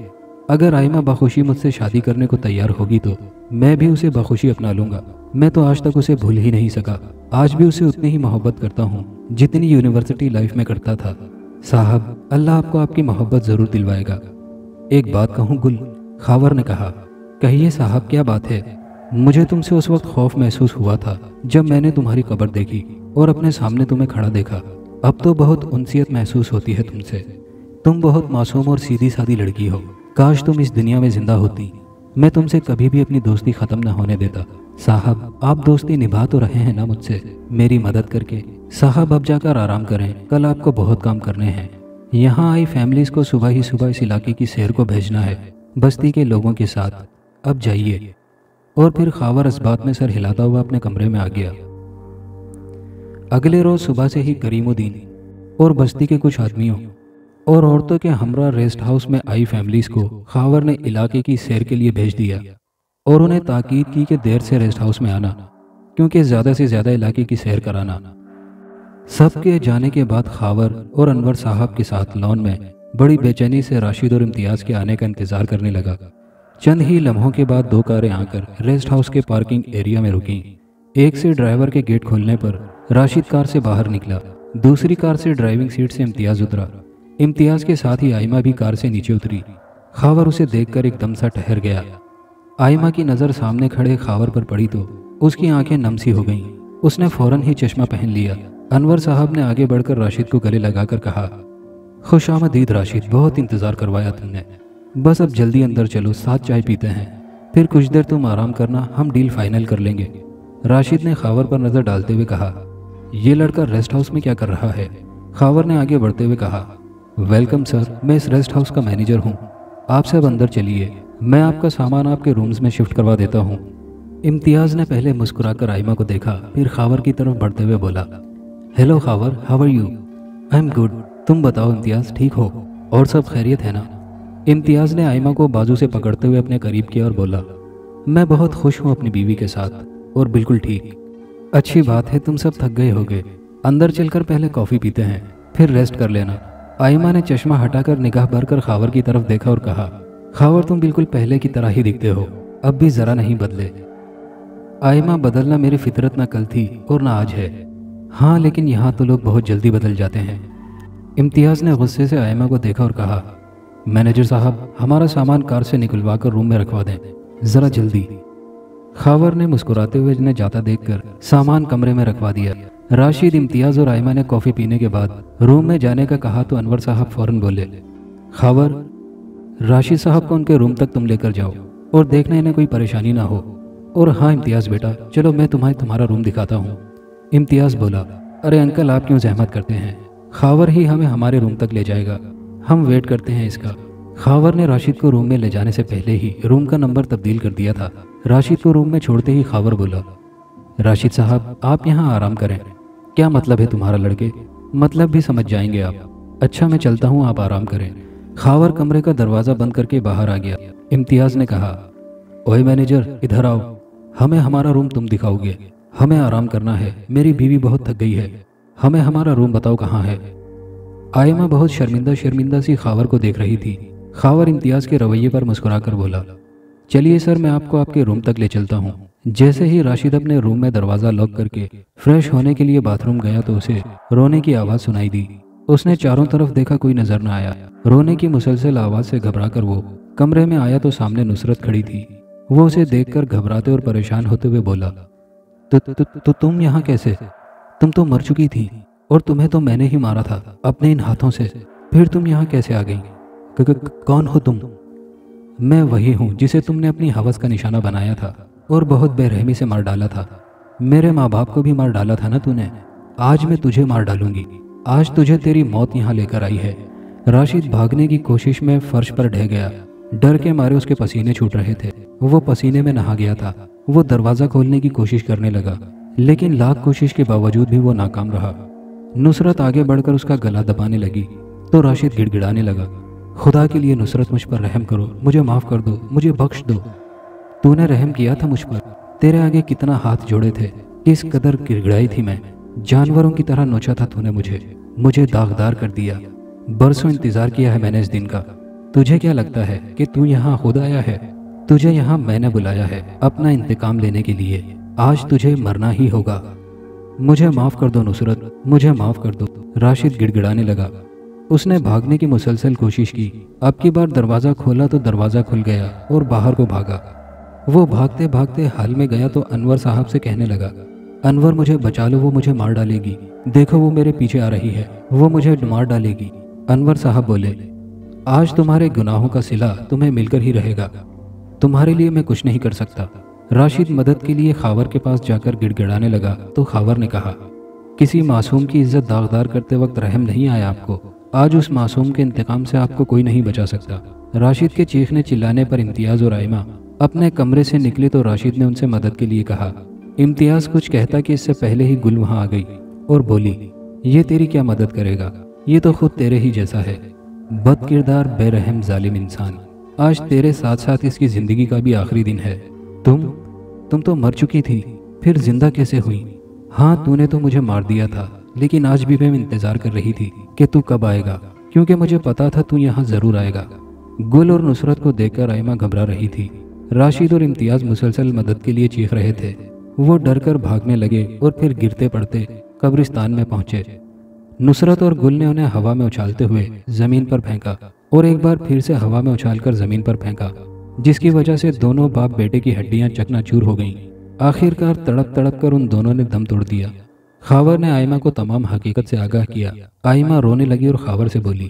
अगर आयमा बखुशी मुझसे शादी करने को तैयार होगी तो मैं भी उसे बखुशी अपना लूँगा। मैं तो आज तक उसे भूल ही नहीं सका। आज भी उसे उतनी ही मोहब्बत करता हूँ जितनी यूनिवर्सिटी लाइफ में करता था। साहब, अल्लाह आपको आपकी मोहब्बत ज़रूर दिलवाएगा। एक बात कहूँ गुल, खावर ने कहा। कहिए साहब, क्या बात है? मुझे तुमसे उस वक्त खौफ महसूस हुआ था जब मैंने तुम्हारी कब्र देखी और अपने सामने तुम्हें खड़ा देखा। अब तो बहुत उनसियत महसूस होती है तुमसे। तुम बहुत मासूम और सीधी सादी लड़की हो। काश तुम इस दुनिया में जिंदा होती। मैं तुमसे कभी भी अपनी दोस्ती ख़त्म न होने देता। साहब, आप दोस्ती निभा तो रहे हैं ना मुझसे, मेरी मदद करके? साहब, अब जाकर आराम करें, कल आपको बहुत काम करने हैं। यहाँ आई फैमिलीज़ को सुबह ही सुबह इस इलाके की सैर को भेजना है, बस्ती के लोगों के साथ। अब जाइए। और फिर खावर इस बात में सर हिलाता हुआ अपने कमरे में आ गया। अगले रोज सुबह से ही करीमुद्दीन और बस्ती के कुछ आदमियों और औरतों के हमरा रेस्ट हाउस में आई फैमिलीज को खावर ने इलाके की सैर के लिए भेज दिया और उन्हें ताकीद की कि देर से रेस्ट हाउस में आना, क्योंकि ज़्यादा से ज़्यादा इलाके की सैर कराना। सबके जाने के बाद खावर और अनवर साहब के साथ लॉन में बड़ी बेचैनी से राशिद और इम्तियाज़ के आने का इंतज़ार करने लगा। चंद ही लम्हों के बाद 2 कारें आकर रेस्ट हाउस के पार्किंग एरिया में रुकीं। एक से ड्राइवर के गेट खोलने पर राशिद कार से बाहर निकला, दूसरी कार से ड्राइविंग सीट से इम्तियाज़ उतरा। इम्तियाज़ के साथ ही आइमा भी कार से नीचे उतरी। खावर उसे देखकर एकदम सा ठहर गया। आइमा की नज़र सामने खड़े खावर पर पड़ी तो उसकी आंखें नम सी हो गईं। उसने फौरन ही चश्मा पहन लिया। अनवर साहब ने आगे बढ़कर राशिद को गले लगाकर कहा, खुशामदीद राशिद, बहुत इंतज़ार करवाया तुमने। बस अब जल्दी अंदर चलो, साथ चाय पीते हैं, फिर कुछ देर तुम आराम करना, हम डील फाइनल कर लेंगे। राशिद ने खावर पर नज़र डालते हुए कहा, ये लड़का रेस्ट हाउस में क्या कर रहा है? खावर ने आगे बढ़ते हुए कहा, वेलकम सर, मैं इस रेस्ट हाउस का मैनेजर हूँ। आप सब अंदर चलिए, मैं आपका सामान आपके रूम्स में शिफ्ट करवा देता हूँ। इम्तियाज़ ने पहले मुस्कुराकर आइमा को देखा, फिर खावर की तरफ बढ़ते हुए बोला, hello Khawar, how are you? I am good, तुम बताओ इम्तियाज़, ठीक हो? और सब खैरियत है ना? इम्तियाज़ ने आइमा को बाजू से पकड़ते हुए अपने करीब किया और बोला, मैं बहुत खुश हूँ अपनी बीवी के साथ और बिल्कुल ठीक। अच्छी बात है, तुम सब थक गए होगे, अंदर चलकर पहले कॉफ़ी पीते हैं, फिर रेस्ट कर लेना। आइमा ने चश्मा हटाकर निगाह भरकर खावर की तरफ देखा और कहा, खावर तुम बिल्कुल पहले की तरह ही दिखते हो, अब भी ज़रा नहीं बदले। आइमा, बदलना मेरी फितरत ना कल थी और ना आज है। हाँ, लेकिन यहाँ तो लोग बहुत जल्दी बदल जाते हैं। इम्तियाज़ ने गुस्से से आइमा को देखा और कहा, मैनेजर साहब, हमारा सामान कार से निकलवा कर रूम में रखवा दें, ज़रा जल्दी। खावर ने मुस्कुराते हुए जिन्हें जाता देखकर सामान कमरे में रखवा दिया। राशिद, इम्तियाज़ और आइमा ने कॉफ़ी पीने के बाद रूम में जाने का कहा तो अनवर साहब फ़ौरन बोले, खावर, राशिद साहब को उनके रूम तक तुम लेकर जाओ और देखना इन्हें कोई परेशानी ना हो। और हाँ इम्तियाज़ बेटा, चलो मैं तुम्हारा रूम दिखाता हूँ। इम्तियाज़ बोला, अरे अंकल, आप क्यों जहमत करते हैं? खावर ही हमें हमारे रूम तक ले जाएगा, हम वेट करते हैं इसका। खावर ने राशिद को रूम में ले जाने से पहले ही रूम का नंबर तब्दील कर दिया था। राशिद को रूम में छोड़ते ही खावर बोला, राशिद साहब, आप यहाँ आराम करें। क्या मतलब है तुम्हारा लड़के? मतलब भी समझ जाएंगे आप। अच्छा, मैं चलता हूँ, आप आराम करें। खावर कमरे का दरवाज़ा बंद करके बाहर आ गया। इम्तियाज़ ने कहा, ओए मैनेजर, इधर आओ, हमें हमारा रूम तुम दिखाओगे, हमें आराम करना है, मेरी बीवी बहुत थक गई है, हमें हमारा रूम बताओ कहाँ है। आइमा बहुत शर्मिंदा सी खावर को देख रही थी। खावर इम्तियाज़ के रवैये पर मुस्कुराकर बोला, चलिए सर, मैं आपको आपके रूम तक ले चलता हूँ। जैसे ही राशिद अपने रूम में दरवाज़ा लॉक करके फ्रेश होने के लिए बाथरूम गया तो उसे रोने की आवाज़ सुनाई दी। उसने चारों तरफ देखा, कोई नजर न आया। रोने की मुसलसल आवाज़ से घबराकर वो कमरे में आया तो सामने नुसरत खड़ी थी। वो उसे देखकर घबराते और परेशान होते हुए बोला, तो तुम यहाँ कैसे? तुम तो मर चुकी थी और तुम्हें तो मैंने ही मारा था अपने इन हाथों से, फिर तुम यहाँ कैसे आ गई? कौन हो तुम? मैं वही हूँ जिसे तुमने अपनी हवस का निशाना बनाया था और बहुत बेरहमी से मार डाला था। मेरे माँ बाप को भी मार डाला था ना तूने, आज मैं तुझे मार डालूंगी। आज तुझे तेरी मौत यहाँ लेकर आई है। राशिद भागने की कोशिश में फर्श पर ढह गया। डर के मारे उसके पसीने छूट रहे थे। वो पसीने में नहा गया था। वो दरवाज़ा खोलने की कोशिश करने लगा, लेकिन लाख कोशिश के बावजूद भी वो नाकाम रहा। नुसरत आगे बढ़कर उसका गला दबाने लगी तो राशिद गिड़गिड़ाने लगा, खुदा के लिए नुसरत, मुझ पर रहम करो, मुझे माफ़ कर दो, मुझे बख्श दो। तूने रहम किया था मुझ पर, तेरे आगे कितना हाथ जोड़े थे, किस कदर गिड़गिड़ाई थी मैं, जानवरों की तरह नोचा था तूने मुझे दागदार कर दिया। बरसों इंतज़ार किया है मैंने इस दिन का। तुझे क्या लगता है कि तू यहाँ खुद आया है? तुझे यहाँ मैंने बुलाया है अपना इंतकाम लेने के लिए। आज तुझे मरना ही होगा। मुझे माफ़ कर दो नुसरत, मुझे माफ़ कर दो। राशिद गिड़गिड़ाने लगा। उसने भागने की मुसलसल कोशिश की। अब की बार दरवाज़ा खोला तो दरवाज़ा खुल गया और बाहर को भागा। वो भागते भागते हाल में गया तो अनवर साहब से कहने लगा, अनवर मुझे बचा लो, वो मुझे मार डालेगी। देखो वो मेरे पीछे आ रही है, वो मुझे मार डालेगी। अनवर साहब बोले, आज तुम्हारे गुनाहों का सिला तुम्हें मिलकर ही रहेगा। तुम्हारे लिए मैं कुछ नहीं कर सकता। राशिद मदद के लिए खावर के पास जाकर गिड़गिड़ाने लगा तो खावर ने कहा, किसी मासूम की इज्जत दागदार करते वक्त रहम नहीं आया आपको? آج اس معصوم کے انتقام سے آپ کو کوئی نہیں بچا سکتا۔ راشد کے چیخنے چلانے پر امتیاز اور آئمہ اپنے کمرے سے نکلی تو راشد نے ان سے مدد کے لیے کہا۔ امتیاز کچھ کہتا کہ اس سے پہلے ہی گل وہاں آ گئی اور بولی، یہ تیری کیا مدد کرے گا، یہ تو خود تیرے ہی جیسا ہے، بد کردار بے رحم ظالم انسان۔ آج تیرے ساتھ ساتھ اس کی زندگی کا بھی آخری دن ہے۔ تم تو مر چکی تھی، پھر زندہ کیسے ہوئی؟ ہاں تو نے تو مجھے مار دیا تھا، لیکن آج بھی میں انتظار کر رہی تھی کہ تو کب آئے گا، کیونکہ مجھے پتا تھا تو یہاں ضرور آئے گا۔ گل اور نصرت کو دیکھ کر آئمہ گھبرا رہی تھی۔ راشد اور امتیاز مسلسل مدد کے لیے چیخ رہے تھے۔ وہ ڈر کر بھاگنے لگے اور پھر گرتے پڑتے قبرستان میں پہنچے۔ نصرت اور گل نے انہیں ہوا میں اچھالتے ہوئے زمین پر پھینکا اور ایک بار پھر سے ہوا میں اچھال کر زمین پر پھینکا، جس کی وجہ سے دونوں باپ بیٹے کی ہڈیاں چکنا چور ہو گئیں۔ آخر کار تڑپ تڑپ کر ان دونوں نے دم توڑ دیا۔ خاور نے آئمہ کو تمام حقیقت سے آگاہ کیا۔ آئمہ رونے لگی اور خاور سے بولی،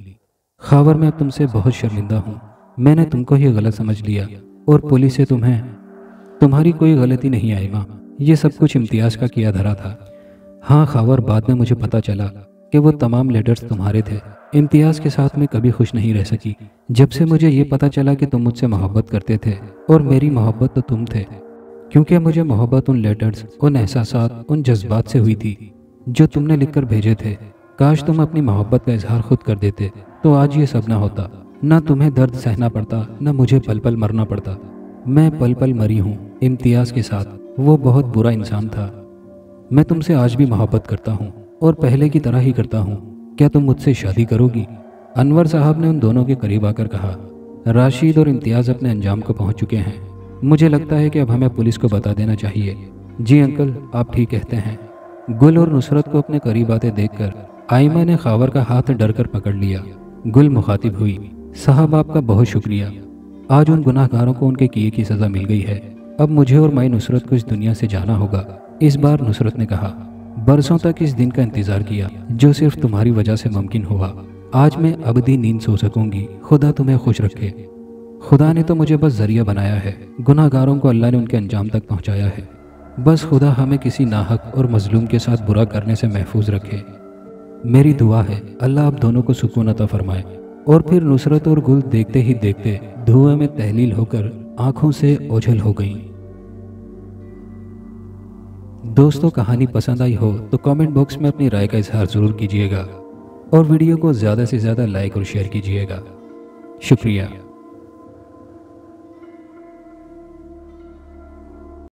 خاور میں اب تم سے بہت شرمندہ ہوں، میں نے تم کو ہی غلط سمجھ لیا اور پولیس سے تمہاری کوئی غلطی نہیں آئمہ، یہ سب کچھ امتیاز کا کیا دھرا تھا۔ ہاں خاور، بعد میں مجھے پتا چلا کہ وہ تمام لیٹرز تمہارے تھے۔ امتیاز کے ساتھ میں کبھی خوش نہیں رہ سکی جب سے مجھے یہ پتا چلا کہ تم مجھ سے محبت کرتے تھے، اور میری محبت تو تم تھے، کیونکہ مجھے محبت ان لیٹرز، ان احساسات، ان جذبات سے ہوئی تھی جو تم نے لکھ کر بھیجے تھے۔ کاش تم اپنی محبت کا اظہار خود کر دیتے تو آج یہ سب نہ ہوتا، نہ تمہیں درد سہنا پڑتا، نہ مجھے پل پل مرنا پڑتا۔ میں پل پل مری ہوں امتیاز کے ساتھ، وہ بہت برا انسان تھا۔ میں تم سے آج بھی محبت کرتا ہوں اور پہلے کی طرح ہی کرتا ہوں، کیا تم مجھ سے شادی کرو گی؟ انور صاحب نے ان دونوں کے قریب آ کر کہا۔ راشد اور امتیاز اپنے انجام کو پہنچ چکے ہیں، مجھے لگتا ہے کہ اب ہمیں پولیس کو بتا دینا چاہیے۔ جی انکل، آپ ٹھیک کہتے ہیں۔ گل اور نصرت کو اپنے قریب آتے دیکھ کر آئمہ نے خاور کا ہاتھ ڈر کر پکڑ لیا۔ گل مخاطب ہوئی، صاحب آپ کا بہت شکریہ، آج ان گناہ گاروں کو ان کے کیے کی سزا مل گئی ہے، اب مجھے اور مائی نصرت کو اس دنیا سے جانا ہوگا۔ اس بار نصرت نے کہا، برسوں تک اس دن کا انتظار کیا جو صرف تمہاری وجہ سے ممکن ہوا، آج میں ابدی نیند سو سکوں گی، خدا تمہیں خوش رکھے۔ خدا نے تو مجھے بس ذریعہ بنایا ہے، گناہ گاروں کو اللہ نے ان کے انجام تک پہنچایا ہے، بس خدا ہمیں کسی ناحق اور مظلوم کے ساتھ برا کرنے سے محفوظ رکھے۔ میری دعا ہے اللہ آپ دونوں کو سکون عطا فرمائے۔ اور پھر نصرت اور گل دیکھتے ہی دیکھتے دھوئیں میں تحلیل ہو کر آنکھوں سے اوجھل ہو گئیں۔ دوستو، کہانی پسند آئی ہو تو کامنٹ باکس میں اپنی رائے کا اظہار ضرور کیجیے گا اور ویڈیو کو زیادہ سے زیادہ لائک اور شیئر کیجیے گا۔ شکریہ۔